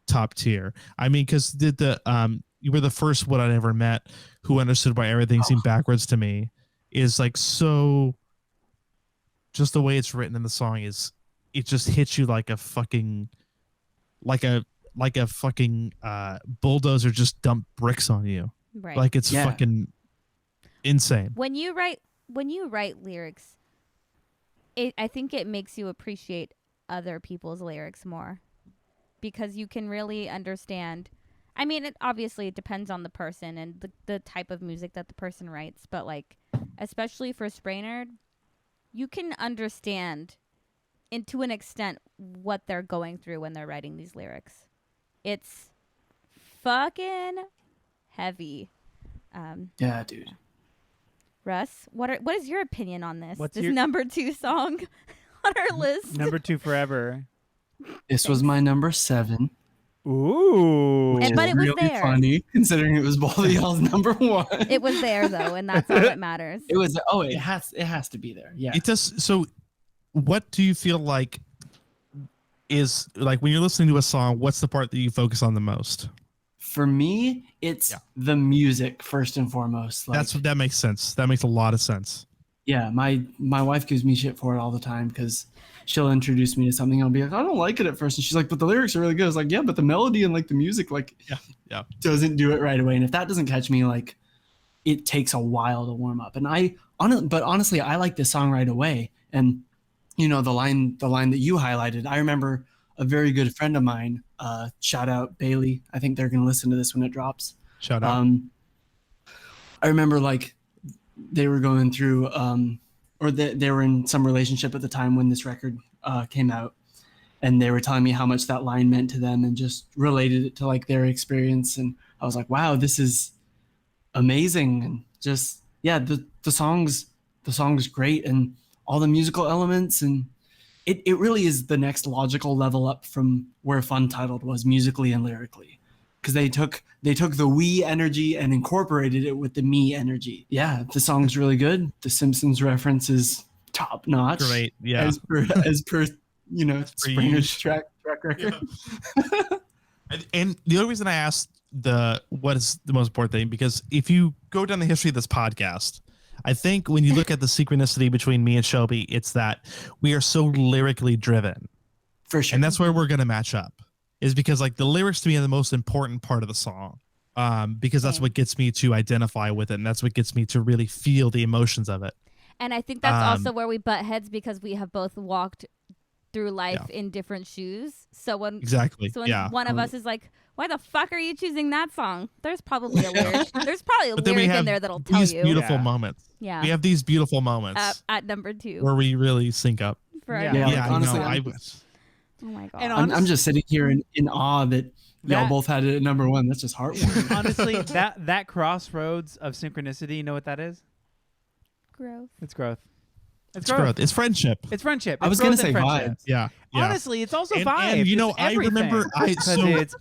top tier. I mean, because you were the first one I ever met who understood why everything seemed backwards to me. Is so, just the way it's written in the song is, it just hits you like a fucking bulldozer just dumped bricks on you. Right. Like, it's fucking insane. When you write lyrics, I think it makes you appreciate other people's lyrics more, because you can really understand. I mean, it depends on the person and the type of music that the person writes, but like, especially for Spraynard, you can understand, and to an extent, what they're going through when they're writing these lyrics. It's fucking heavy. Yeah, dude. Russ, what is your opinion on this? What's This your- number 2 song on our list. Number 2 forever. This was my number 7. Ooh. Which But is it was really there. funny considering it was both of y'all's number 1. It was there though, and that's all that matters. It was. Oh, it has to be there. Yeah. It does. So, what do you feel like is like when you're listening to a song? What's the part that you focus on the most? For me, it's the music first and foremost. Like, That makes sense. That makes a lot of sense. yeah. My wife gives me shit for it all the time because she'll introduce me to something. I'll be like, I don't like it at first, and she's like, but the lyrics are really good. It's like, yeah, but the melody and like the music doesn't do it right away. And if that doesn't catch me, like, it takes a while to warm up. And but honestly, I like this song right away. And you know, the line that you highlighted, I remember a very good friend of mine, shout out Bailey. I think they're going to listen to this when it drops. Shout out. I remember like they were going through, or they were in some relationship at the time when this record came out. And they were telling me how much that line meant to them and just related it to like their experience. And I was like, wow, this is amazing. And just, yeah, the song's great. And all the musical elements, and it really is the next logical level up from where Fun Titled was musically and lyrically, because they took the we energy and incorporated it with the me energy. Yeah, the song's really good. The Simpsons reference is top notch. Great. Yeah. As per you know, Spraynard's track record. Yeah. And the only reason I asked what is the most important thing, because if you go down the history of this podcast, I think when you look at the synchronicity between me and Shelby, it's that we are so lyrically driven. For sure. And that's where we're going to match up, is because like the lyrics to me are the most important part of the song, because that's what gets me to identify with it. And that's what gets me to really feel the emotions of it. And I think that's also where we butt heads, because we have both walked through life in different shoes. So when one of us is like, why the fuck are you choosing that song? There's probably a lyric. There's probably a lyric in there that'll tell these you. Beautiful moments. Yeah. We have these beautiful moments At number 2. where we really sync up. Yeah, honestly, oh my god. And I'm just sitting here in awe that y'all both had it at number 1. That's just heartwarming. Honestly, that crossroads of synchronicity, you know what that is? Growth. It's growth. It's growth. It's friendship. It's friendship. I was going gonna to say vibes. Yeah. Honestly, it's also vibes. And you know, It's I remember it's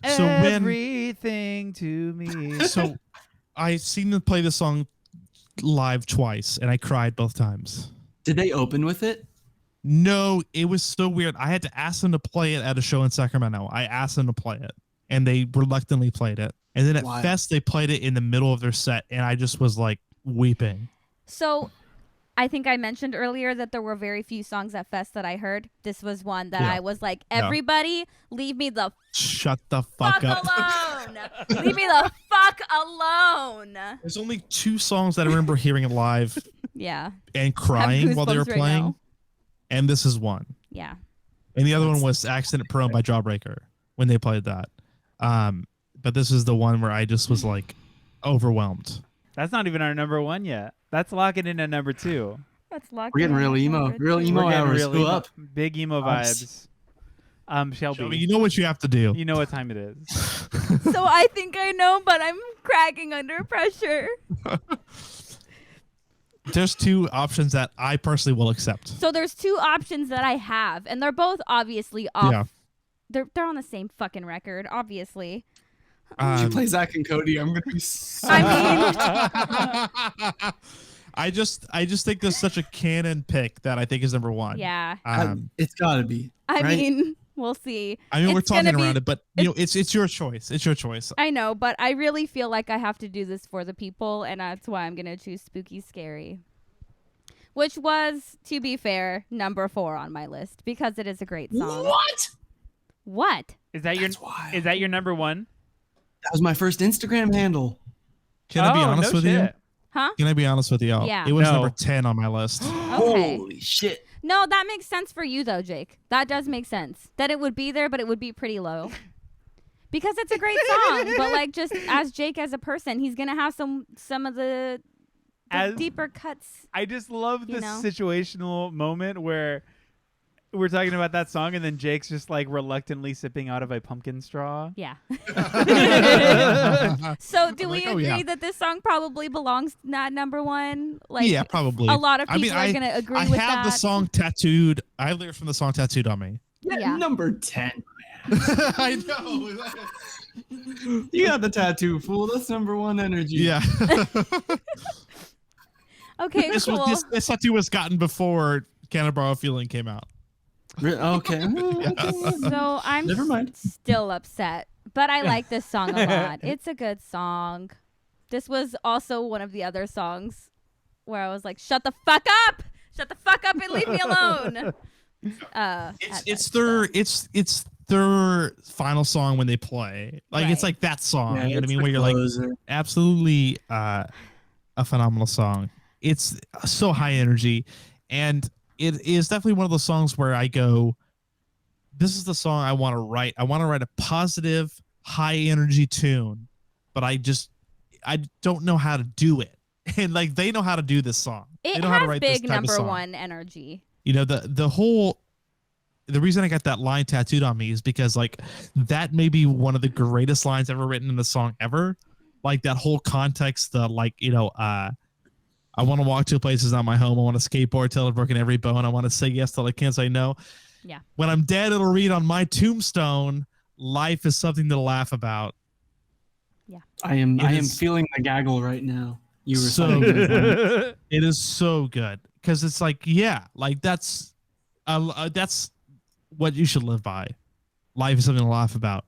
everything to me. So I seen them play the song live twice, and I cried both times. Did they open with it? No, it was so weird. I had to ask them to play it at a show in Sacramento. I asked them to play it, and they reluctantly played it. And then at Fest, they played it in the middle of their set, and I just was like weeping. So I think I mentioned earlier that there were very few songs at Fest that I heard. This was one that I was like, everybody leave me the shut the fuck up alone. Leave me the fuck alone. There's only 2 songs that I remember hearing live and crying while they were playing. Now. And this is one. Yeah. And the other one was Accident Prone by Jawbreaker when they played that. But this is the one where I just was like overwhelmed. That's not even our number 1 yet. That's locking in at number 2. That's locked. We're getting real emo. Real emo hours. Real emo, up. Big emo vibes. Shelby, you know what you have to do. You know what time it is. So I think I know, but I'm cracking under pressure. There's 2 options that I personally will accept. So there's 2 options that I have, and they're both obviously off. Yeah. They're on the same fucking record, obviously. If you play Zach and Cody, I'm gonna be so I just think there's such a canon pick that I think is number 1. Yeah. It's gotta be. I mean, we'll see. I mean, we're talking around it, but you know, it's your choice. It's your choice. I know, but I really feel like I have to do this for the people, and that's why I'm gonna choose Spooky Scary, which was, to be fair, number 4 on my list because it is a great song. What? Is that your number 1? That was my first Instagram handle. Can I be honest with you? Huh? Can I be honest with you? Yeah. It was number 10 on my list. Okay. Holy shit. No, that makes sense for you though, Jake. That does make sense. That it would be there, but it would be pretty low. Because it's a great song, but like just as Jake as a person, he's gonna have some of the deeper cuts. I just love this know? situational moment where we're talking about that song, and then Jake's just like reluctantly sipping out of a pumpkin straw. Yeah. So do we agree that this song probably belongs not number one? Like, yeah, probably. A lot of people are gonna agree with that. I have the song tattooed. I have lyrics from the song tattooed on me. Yeah. Number 10. I know. You got the tattoo, fool. That's number 1 energy. Yeah. Okay, cool. This tattoo was gotten before Can I Borrow a Feeling came out. Okay. So I'm Never mind. still upset, but I like this song a lot. It's a good song. This was also one of the other songs where I was like, "Shut the fuck up! Shut the fuck up and leave me alone." It's their final song when they play. Like it's like that song. Yeah, you know what I mean? Where you're like absolutely a phenomenal song. It's so high energy, and it is definitely one of those songs where I go, this is the song I want to write. I want to write a positive, high energy tune, but I don't know how to do it. And like they know how to do this song. It they know how to has write big this type of number song. 1 energy. You know, the reason I got that line tattooed on me is because like that may be one of the greatest lines ever written in the song ever. Like that whole context, I want to walk to places not my home. I want to skateboard till I've broken every bone. I want to say yes till I can't say no. Yeah. When I'm dead, it'll read on my tombstone, life is something to laugh about. Yeah. I am feeling the gaggle right now. You were so saying good. It is so good because it's like, yeah, like that's what you should live by. Life is something to laugh about.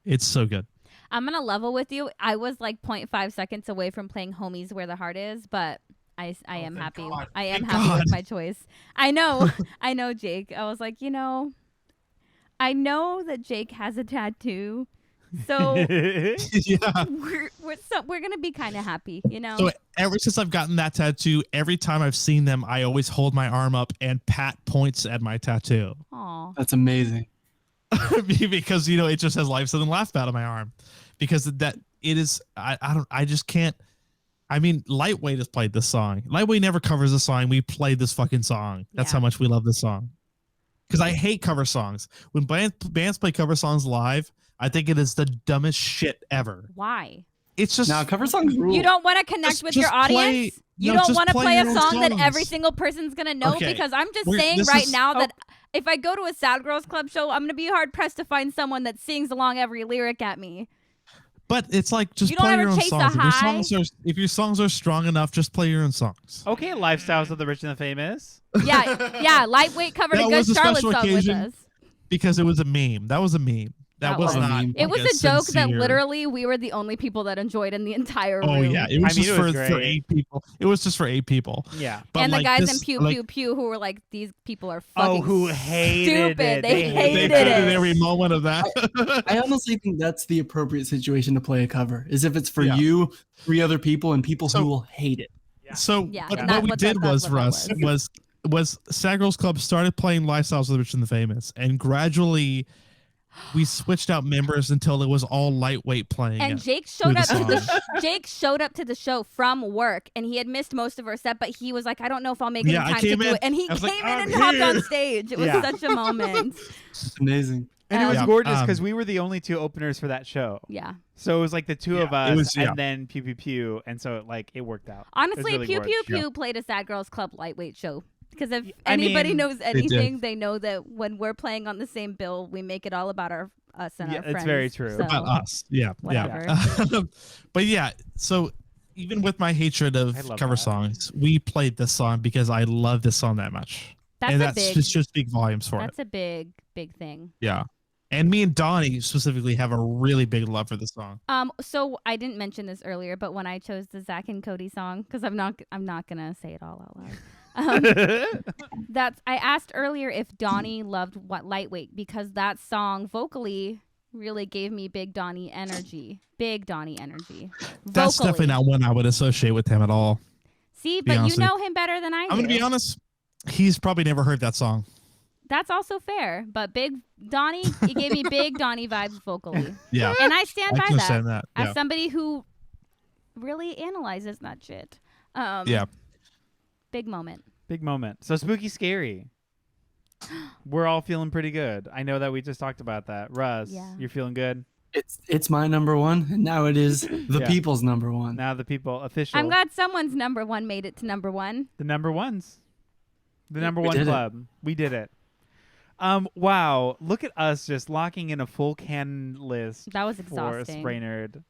It's so good. I'm going to level with you. I was like 0.5 seconds away from playing Homies Where the Heart Is, but I am happy. God. I am Thank happy God. with my choice. I know, Jake. I was like, I know that Jake has a tattoo, so Yeah. we're going to be kind of happy, So ever since I've gotten that tattoo, every time I've seen them, I always hold my arm up and Pat points at my tattoo. Aw. That's amazing. Because it just has life something to laugh about on my arm. Because that it is I just can't. I mean, Lightweight has played this song. Lightweight never covers a song. We play this fucking song. That's how much we love this song. Because I hate cover songs. When bands play cover songs live, I think it is the dumbest shit ever. Why? It's just Now cover songs rule. You don't want to connect with your audience? You don't want to play a song that every single person's going to know? Okay. Because I'm just saying right now that if I go to a Sad Girls Club show, I'm going to be hard-pressed to find someone that sings along every lyric at me. But it's like just You don't play ever your own chase a songs. high? If your songs are strong enough, just play your own songs. Okay, Lifestyles of the Rich and the Famous. Yeah. Lightweight covered That a good was a Charlotte special song occasion. with us. Because it was a meme. That was a meme. That was was a not. meme. It was like a joke that sincere- literally we were the only people that enjoyed in the entire room. Oh yeah, it was I mean, just it was for great. 8 people. It was just for 8 people. Yeah. But And the like guys this, in Pew like, Pew Pew who were like, these people are fucking Who hated stupid. it. They They hated hated it. every moment of that. I honestly think that's the appropriate situation to play a cover. Is if it's for Yeah. you, 3 other people, and people So- who will hate it. So Yeah, what, and what we that's did what was that for us was Sad Girls Club started playing Lifestyles of the Rich and the Famous, and gradually we switched out members until it was all Lightweight playing. And it. Jake showed the up to the song. Jake showed up to the show from work, and he had missed most of our set, but he was like, I don't know if I'll make it Yeah, in I time to came do in, it. And he I was came like, in "I'm and hopped on here." stage. It was Yeah. such a moment. It's amazing. And it was Yeah. gorgeous because we were the only 2 openers for that show. Yeah. So it was like the 2 of Yeah, us it was- yeah. and then Pew Pew Pew. And so it worked out. Honestly, really Pew Pew gorgeous. Pew played a Sad Girls Club Lightweight show. Because if I anybody mean, knows did. anything, they know that when we're playing on the same bill, we make it all about us and Yeah, our it's friends. very true. So, About us. Yeah. whatever. Yeah. But yeah, so even with my hatred of I love cover that. songs, we played this song because I love this song that much. That's and a that's big just should speak volumes for it. that's a big thing. Yeah. And me and Donnie specifically have a really big love for this song. So I didn't mention this earlier, but when I chose the Zach and Cody song, because I'm not gonna say it all out loud. I asked earlier if Donnie loved what Lightweight, because that song vocally really gave me big Donnie energy. Big Donnie energy. That's Vocally. definitely not one I would associate with him at all. See, be but you honest with know him better than I do. I'm going to be honest. He's probably never heard that song. That's also fair. But Big Donnie, it gave me Big Donnie vibes vocally. Yeah. And I stand I by can that. understand that. As Yeah. somebody who really analyzes that shit. Yeah. Big moment. Big moment. So spooky, scary. We're all feeling pretty good. I know that we just talked about that. Russ, Yeah. you're feeling good? It's my number one, and now it is the Yeah. people's number one. Now the people official. I'm glad someone's number one made it to number one. The number ones. The number We one did it. club. We did it. Wow. Look at us just locking in a full canon list That was for exhausting. Spraynard.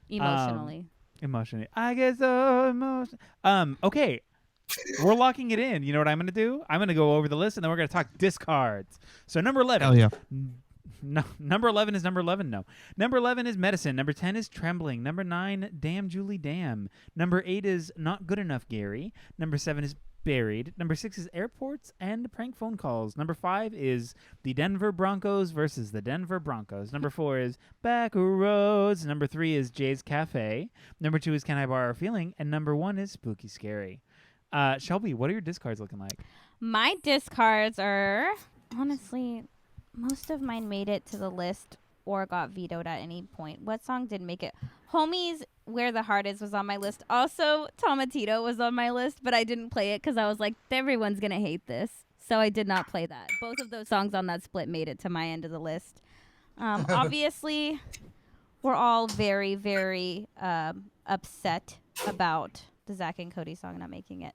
Emotionally. Emotionally. I get so emotional. Okay. We're locking it in. You know what I'm going to do? I'm going to go over the list, and then we're going to talk discards. So number 11. Hell yeah. No, number 11 is number 11. No. Number 11 is Medicine. Number 10 is Trembling. Number 9, Damn Julie Damn. Number 8 is Not Good Enough Gary. Number 7 is Buried. Number 6 is Airports and Prank Phone Calls. Number 5 is the Denver Broncos versus the Denver Broncos. Number 4 is Back Roads. Number 3 is Jay's Cafe. Number 2 is Can I Borrow a Feeling? And number 1 is Spooky Scary. Shelby, what are your discards looking like? My discards are, honestly, most of mine made it to the list or got vetoed at any point. What song didn't make it? Homies, Where the Heart Is was on my list. Also, Tomatito was on my list, but I didn't play it because I was like, everyone's going to hate this. So I did not play that. Both of those songs on that split made it to my end of the list. Obviously, we're all very, very upset about the Zach and Cody song not making it.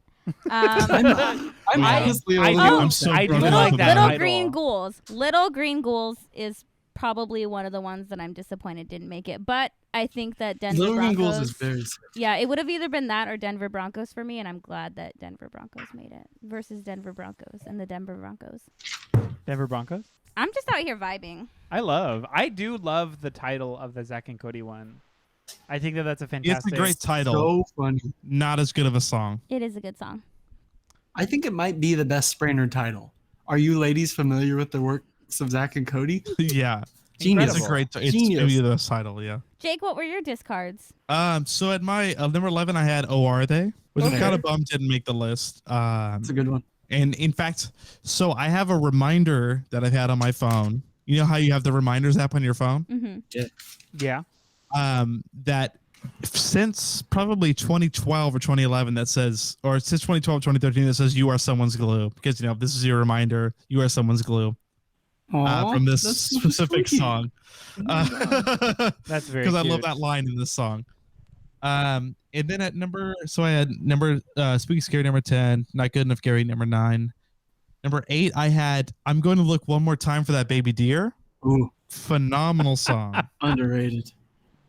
I'm honestly a I little do- I'm so I do broken like up that about Little it. title. Green Ghouls. Little Green Ghouls is probably one of the ones that I'm disappointed didn't make it. But I think that Denver Little Green Broncos. Ghouls is very sick. Yeah, it would have either been that or Denver Broncos for me, and I'm glad that Denver Broncos made it versus Denver Broncos and the Denver Broncos. Denver Broncos? I'm just out here vibing. I do love the title of the Zach and Cody one. I think that that's a fantastic. It's a great title. So funny. Not as good of a song. It is a good song. I think it might be the best Spraynard title. Are you ladies familiar with the works of Zach and Cody? Yeah. Genius. It's a great. It's Genius. maybe the best title. Yeah. Jake, what were your discards? So at my number 11, I had "Oh Are They," which was Okay. kind of bummed didn't make the list. It's a good one. And in fact, so I have a reminder that I've had on my phone. You know how you have the reminders app on your phone? Mm-hmm. Yeah. That since probably 2012 or 2011 that says, or since 2012, 2013 that says "You are someone's glue," because this is your reminder. You are someone's glue Aw, from this that's so specific sweet. song. That's very Because I cute. love that line in this song. And then at I had number Spooky Scary number 10, Not Good Enough Gary number 9. Number 8, I had I'm Going to Look One More Time for That Baby Deer. Ooh, Phenomenal song. underrated.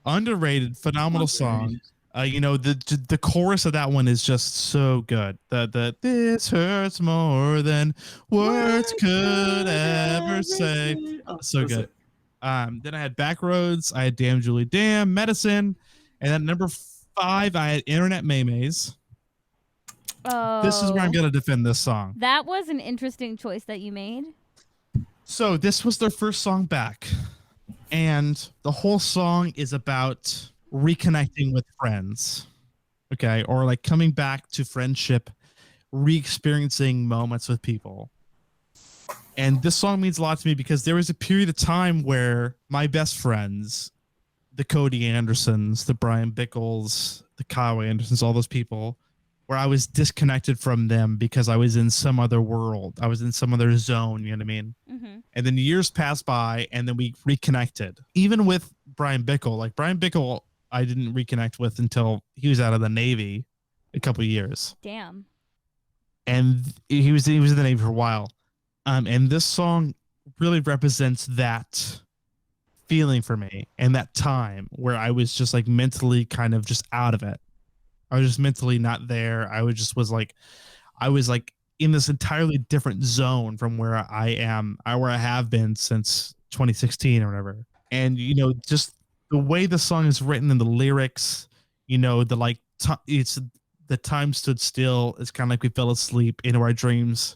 Underrated, phenomenal song. The chorus of that one is just so good. The this hurts more than words could ever say. Oh, So good. sick. Then I had Backroads, I had Damn Julie Damn, Medicine, and then number 5 I had Internet Maymays. Oh, This is where I'm gonna defend this song. That was an interesting choice that you made. So this was their first song back, and the whole song is about reconnecting with friends, okay, or like coming back to friendship, re-experiencing moments with people. And this song means a lot to me because there was a period of time where my best friends, the Cody Andersons, the Brian Bickles, the Kyle Andersons, all those people, where I was disconnected from them because I was in some other world. I was in some other zone, you know what I mean? Mm-hmm. And then years passed by and then we reconnected. Even with Brian Bickle, like Brian Bickle, I didn't reconnect with until he was out of the Navy a couple of years. Damn. And he was in the Navy for a while. And this song really represents that feeling for me and that time where I was just like mentally kind of just out of it. I was just mentally not there. I was like in this entirely different zone from where I have been since 2016 or whatever. And just the way the song is written and the lyrics, it's the time stood still. It's kind of like we fell asleep into our dreams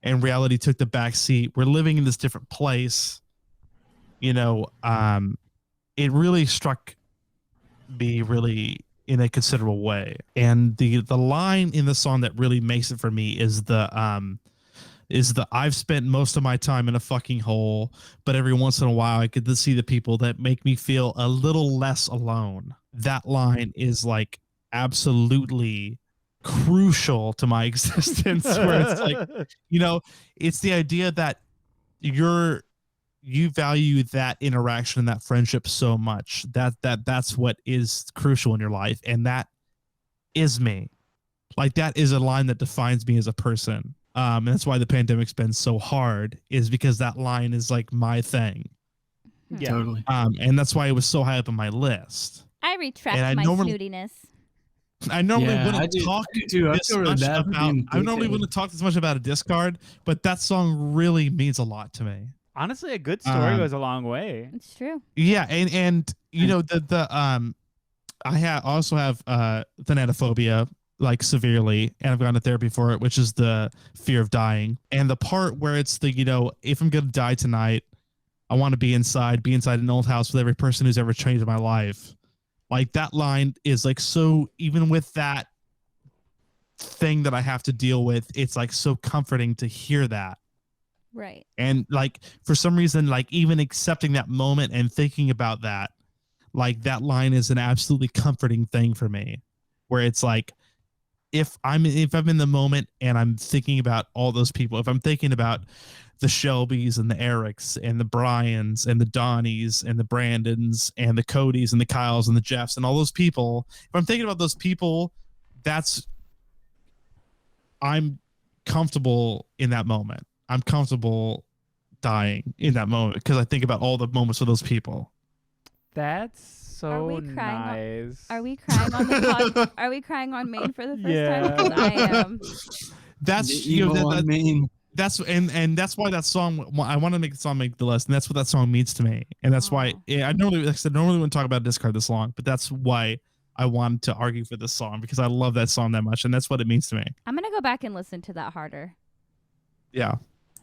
and reality took the back seat. We're living in this different place. It really struck me really in a considerable way. And the line in the song that really makes it for me is the is the I've spent most of my time in a fucking hole, but every once in a while I get to see the people that make me feel a little less alone. That line is like absolutely crucial to my existence, where it's like, you know, it's the idea that you value that interaction and that friendship so much that's what is crucial in your life, and that is me. Like, that is a line that defines me as a person. And that's why the pandemic's been so hard, is because that line is like my thing. Yeah. Totally. And that's why it was so high up on my list. I retract And I my normally- snootiness. I normally Yeah, wouldn't I do- talk I do too. I this feel really much bad for about. being I normally dickhead. wouldn't talk this much about a discard, but that song really means a lot to me. Honestly, a good story Um, goes a long way. It's true. Yeah, and you know I also have thanatophobia, like, severely, and I've gone to therapy for it, which is the fear of dying. And the part where it's the, you know, if I'm gonna die tonight, I want to be inside an old house with every person who's ever changed my life. Like, that line is like, so even with that thing that I have to deal with, it's like so comforting to hear that. Right. And like, for some reason, like, even accepting that moment and thinking about that, like, that line is an absolutely comforting thing for me, where it's like, if I'm in the moment and I'm thinking about all those people, if I'm thinking about the Shelbys and the Erics and the Bryans and the Donnies and the Brandons and the Codys and the Kyles and the Jeffs and all those people, if I'm thinking about those people, I'm comfortable in that moment. I'm comfortable dying in that moment because I think about all the moments with those people. That's Are so we crying nice. Are we crying on the pod? Are we crying on Maine for the first Yeah. time? Because I am. That's, The you know, emo on Maine. that's and that's why that song, I want to make the song make the list, and that's what that song means to me, and that's why I normally, like I said, normally wouldn't talk about discard this long, but that's why I wanted to argue for this song, because I love that song that much, and that's what it means to me. I'm gonna go back and listen to that harder. Yeah.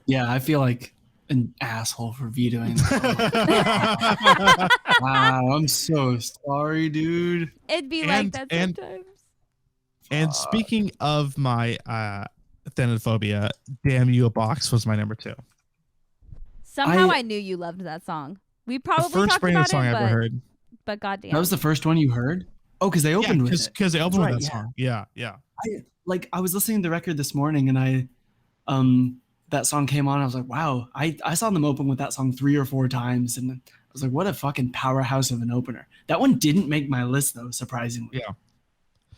Yeah, I feel like an asshole for vetoing that. Wow, I'm so sorry, dude. It'd be like And- that and- sometimes. And speaking of my thanatophobia, Damn You a Box was my number 2. Somehow I knew you loved that song. We The probably first talked Brandon about song it, I but ever heard. goddamn. That was the first one you heard? Oh, because they opened with it. Because they opened with that That's right, song. Yeah, yeah. I was listening to the record this morning, and that song came on. I was like, wow. I saw them open with that song 3 or 4 times, and I was like, what a fucking powerhouse of an opener. That one didn't make my list though, surprisingly. Yeah.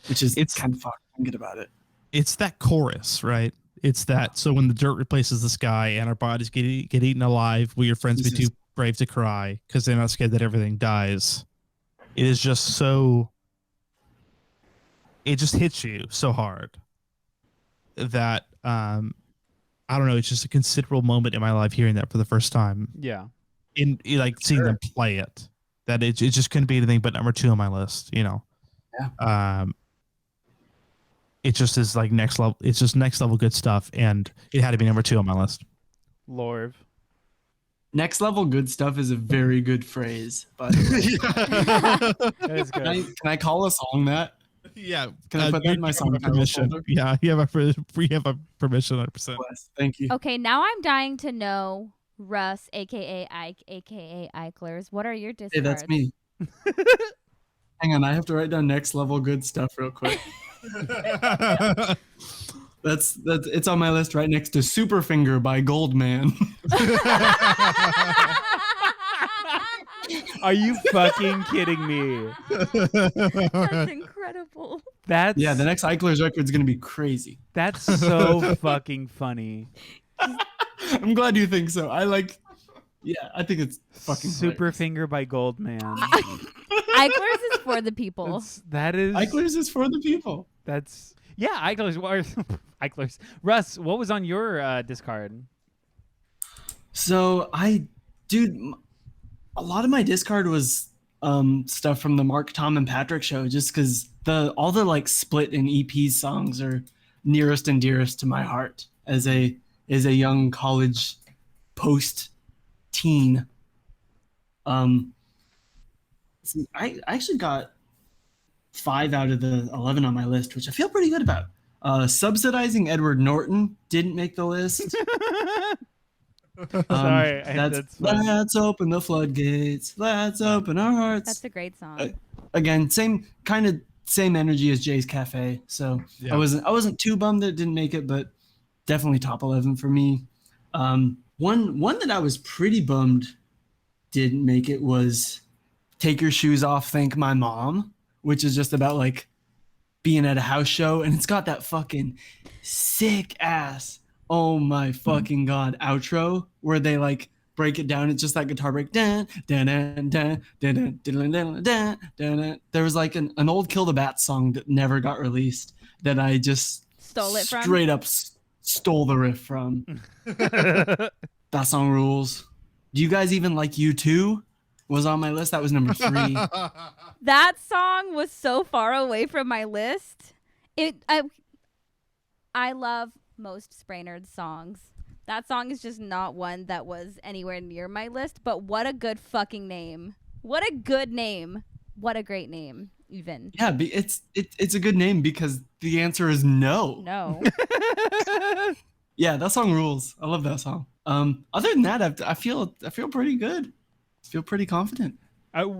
Which is It's- kind of fucking good about it. It's that chorus, right? It's that, so when the dirt replaces the sky and our bodies get eaten alive, will your friends be Jesus. too brave to cry because they're not scared that everything dies? It is just so, it just hits you so hard that I don't know, it's just a considerable moment in my life hearing that for the first time, Yeah. in like seeing them play it, that it just couldn't be anything but number 2 on my list, you know. Yeah. It just is like next level. It's just next level good stuff, and it had to be number 2 on my list. Lorv. Next level good stuff is a very good phrase, by the way. That is good. Can I call a song that? Yeah, Can I put that in my song title permission? folder? Yeah, you have a permission 100%. Bless. Thank you. Okay, now I'm dying to know Russ, aka Ike, aka Eichlers. What are your discards? Hey, that's me. Hang on, I have to write down next level good stuff real quick. That's it's on my list right next to Superfinger by Goldman. Are you fucking kidding me? That's incredible. That's Yeah, the next Eichlers record is gonna be crazy. that's so fucking funny. I'm glad you think so. I think it's fucking hilarious. Superfinger by Goldman. Eichlers is for the people. That is Eichlers is for the people. That's yeah. Eichlers. Eichlers. Russ, what was on your discard? So a lot of my discard was stuff from the Mark, Tom, and Patrick show, just because all the like split and EP songs are nearest and dearest to my heart as a young college post teen. I actually got 5 out of the 11 on my list, which I feel pretty good about. Subsidizing Edward Norton didn't make the list. Sorry, Let's open the floodgates. Let's open our hearts. That's a great song. Again, same energy as Jay's Cafe. So Yeah. I wasn't too bummed that it didn't make it, but definitely top 11 for me. One that I was pretty bummed didn't make it was Take Your Shoes Off, Thank My Mom, which is just about like being at a house show, and it's got that fucking sick ass, oh my fucking god, outro where they like break it down. It's just that guitar break. Dun, dun, dun, dun, dun, dun, dun, dun, dun, dun. There was like an old Kill the Bat song that never got released that I just Stole it from? straight up stole the riff from. That song rules. Do you guys even like U2? Was on my list. That was number 3. That song was so far away from my list. I love most Spraynard songs. That song is just not one that was anywhere near my list, but what a good fucking name. What a good name. What a great name, even. Yeah, it's a good name because the answer is no. No. Yeah, that song rules. I love that song. Other than that, I feel pretty good. I feel pretty confident.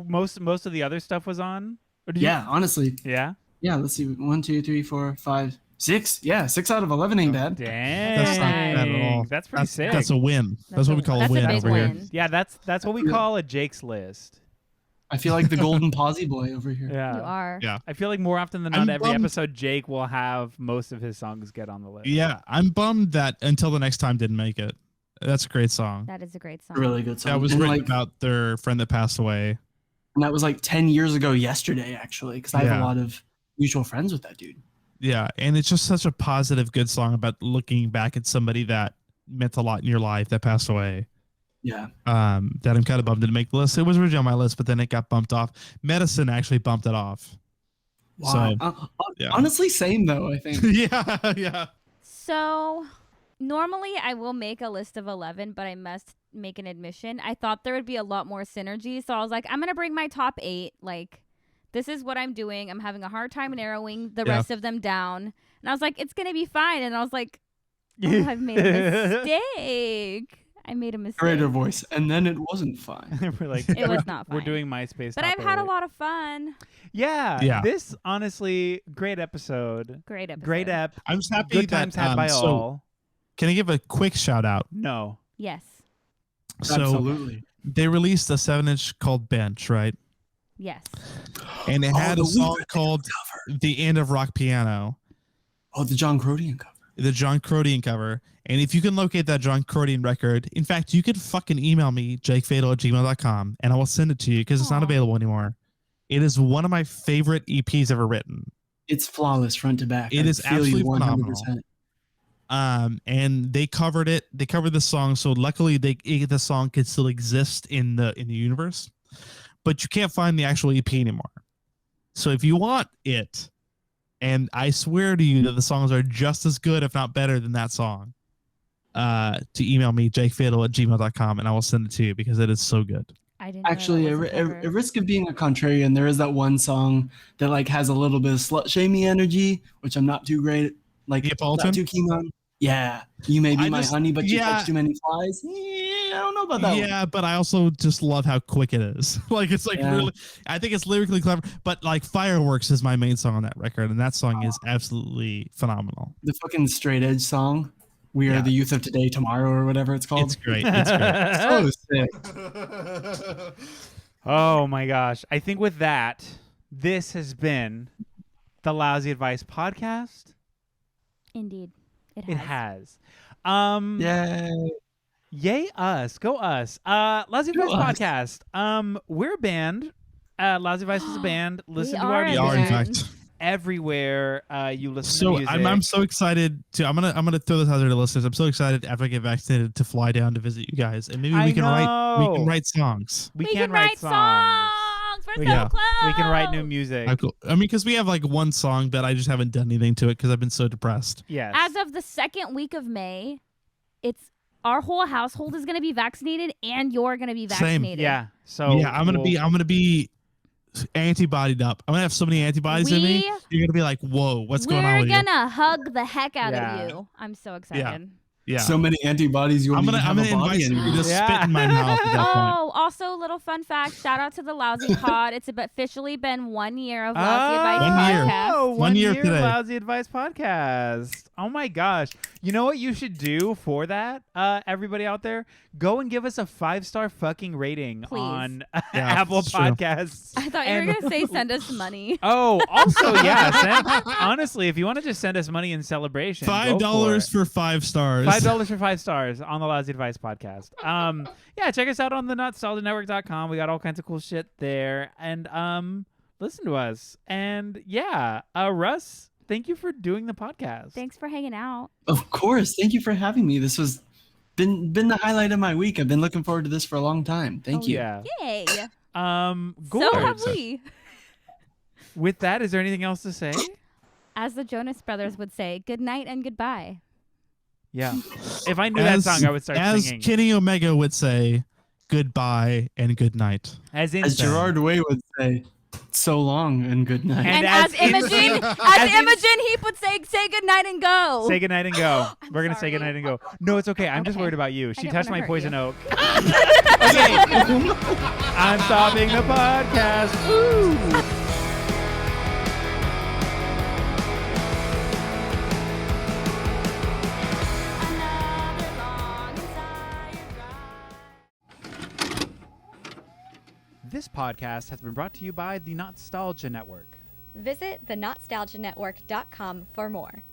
Most of the other stuff was on? Yeah, honestly. Yeah? Yeah, let's see. 1, 2, 3, 4, 5, 6. Yeah, 6 out of 11 ain't bad. Dang. That's not bad at all. That's pretty sick. That's a win. That's what we call a That's win a big over here. win. Yeah, that's what we call a Jake's list. I feel like the golden posy boy over here. Yeah. You are. Yeah. I feel like more often than I'm not, every bummed- episode, Jake will have most of his songs get on the list. Yeah, I'm bummed that Until the Next Time didn't make it. That's a great song. That is a great song. Really good song. That was and written like, about their friend that passed away. and that was like 10 years ago yesterday, actually, because I have Yeah. a lot of mutual friends with that dude. Yeah, and it's just such a positive, good song about looking back at somebody that meant a lot in your life that passed away. Yeah. That I'm kind of bummed didn't make the list. It was originally on my list, but then it got bumped off. Medicine actually bumped it off. Wow. So, yeah. Honestly, same though, I think. yeah. So, normally I will make a list of 11, but I must make an admission. I thought there would be a lot more synergy, so I was like, I'm going to bring my top 8. Like, this is what I'm doing. I'm having a hard time narrowing the rest of them down. And I was like, it's going to be fine. And I was like, oh, I've made a mistake. I made a mistake. Creator voice. And then it wasn't fine. We're like, It was not fine. We're doing MySpace. But top I've had a 8. lot of fun. Yeah. This, honestly, great episode. Great episode. Great ep. I'm just happy Good times that, had by so all. Can I give a quick shout out? No. Yes. So Absolutely. they released a 7-inch called Bench, right? Yes. And it had the a song Weekend called The End of Rock Piano, Oh, the John Crodian cover. the John Crodian cover. And if you can locate that John Crodian record, in fact, you could fucking email me, jakefatal@gmail.com, and I will send it to you because it's not Aw. available anymore. It is one of my favorite EPs ever written. It's flawless front to back. It I is feel you absolutely phenomenal. And they covered it. They covered the song, so luckily the song could still exist in the universe, but you can't find the actual EP anymore. So if you want it, and I swear to you that the songs are just as good, if not better, than that song, to email me jakefatal@gmail.com, and I will send it to you because it is so good. I didn't know Actually, that was a cover. at risk of being a contrarian, there is that one song that like has a little bit of slut shamey energy, which I'm not too great, like Neapolitan? not too keen on. Yeah, you may be I my just- honey, but you yeah. catch too many flies. Yeah, I don't know about that one. Yeah, but I also just love how quick it is. Like it's like Yeah. really, I think it's lyrically clever. But like Fireworks is my main song on that record, and that song is absolutely phenomenal. The fucking straight edge song, "We Are Yeah. the Youth of Today, Tomorrow" or whatever it's called. It's great. It's great. So sick. Oh my gosh. I think with that, this has been the Lousy Advice podcast. Indeed. It It has. has. Yay! Yay us. Go us. Lousy Go Advice us. podcast. We're a band. Lousy Advice is a band. Listen to are our a We are, in music fact. everywhere you listen to So music. I'm so excited to. I'm gonna throw this out there to listeners. I'm so excited after I get vaccinated to fly down to visit you guys, and maybe I we can know. write songs. we We can can write songs. We're We so can- close. We can write new music. I mean, because we have like one song, but I just haven't done anything to it because I've been so depressed. Yes. As of the second week of May, it's our whole household is going to be vaccinated, and you're going to be Same. vaccinated. Yeah. So Yeah, I'm gonna be antibodied up. I'm gonna have so many antibodies in me. You're gonna be like, whoa, what's going on with We're gonna hug the heck out of you. I'm so excited. you? Yeah. So many antibodies. I'm gonna invite you to spit in my mouth at that point. Oh, also, little fun fact. Shout out to the Lousy Pod. It's officially been 1 year of Lousy Advice podcast. Oh, 1 year of today. Lousy Advice podcast. Oh my gosh. You know what you should do for that, everybody out there? Go and give us a 5-star fucking rating Please. on Yeah, Apple it's true. Podcasts. I thought you were going to say send us money. Oh, also, yeah. Honestly, if you want to just send us money in celebration, $5 for 5 stars. $5 for 5 stars on the Lousy Advice podcast. Yeah, check us out on the nostalgianetwork.com. We got all kinds of cool shit there. And listen to us. And yeah, Russ, thank you for doing the podcast. Thanks for hanging out. Of course. Thank you for having me. This was been the highlight of my week. I've been looking forward to this for a long time. Thank you. Yeah. Yay. Good. So have we. With that, is there anything else to say? As the Jonas Brothers would say, good night and goodbye. Yeah. If I knew that song, I would start singing. As Kenny Omega would say, goodbye and good night. As Gerard Way would say, so long and good night. And as Imogen Heap would say good night and go. Say good night and go. We're going to say sorry. good night and go. No, it's okay. I'm just worried about you. She didn't touched wanna my hurt poison you. oak. Okay. I'm stopping the podcast. Ooh. This podcast has been brought to you by the Nostalgia Network. Visit thenostalgianetwork.com for more.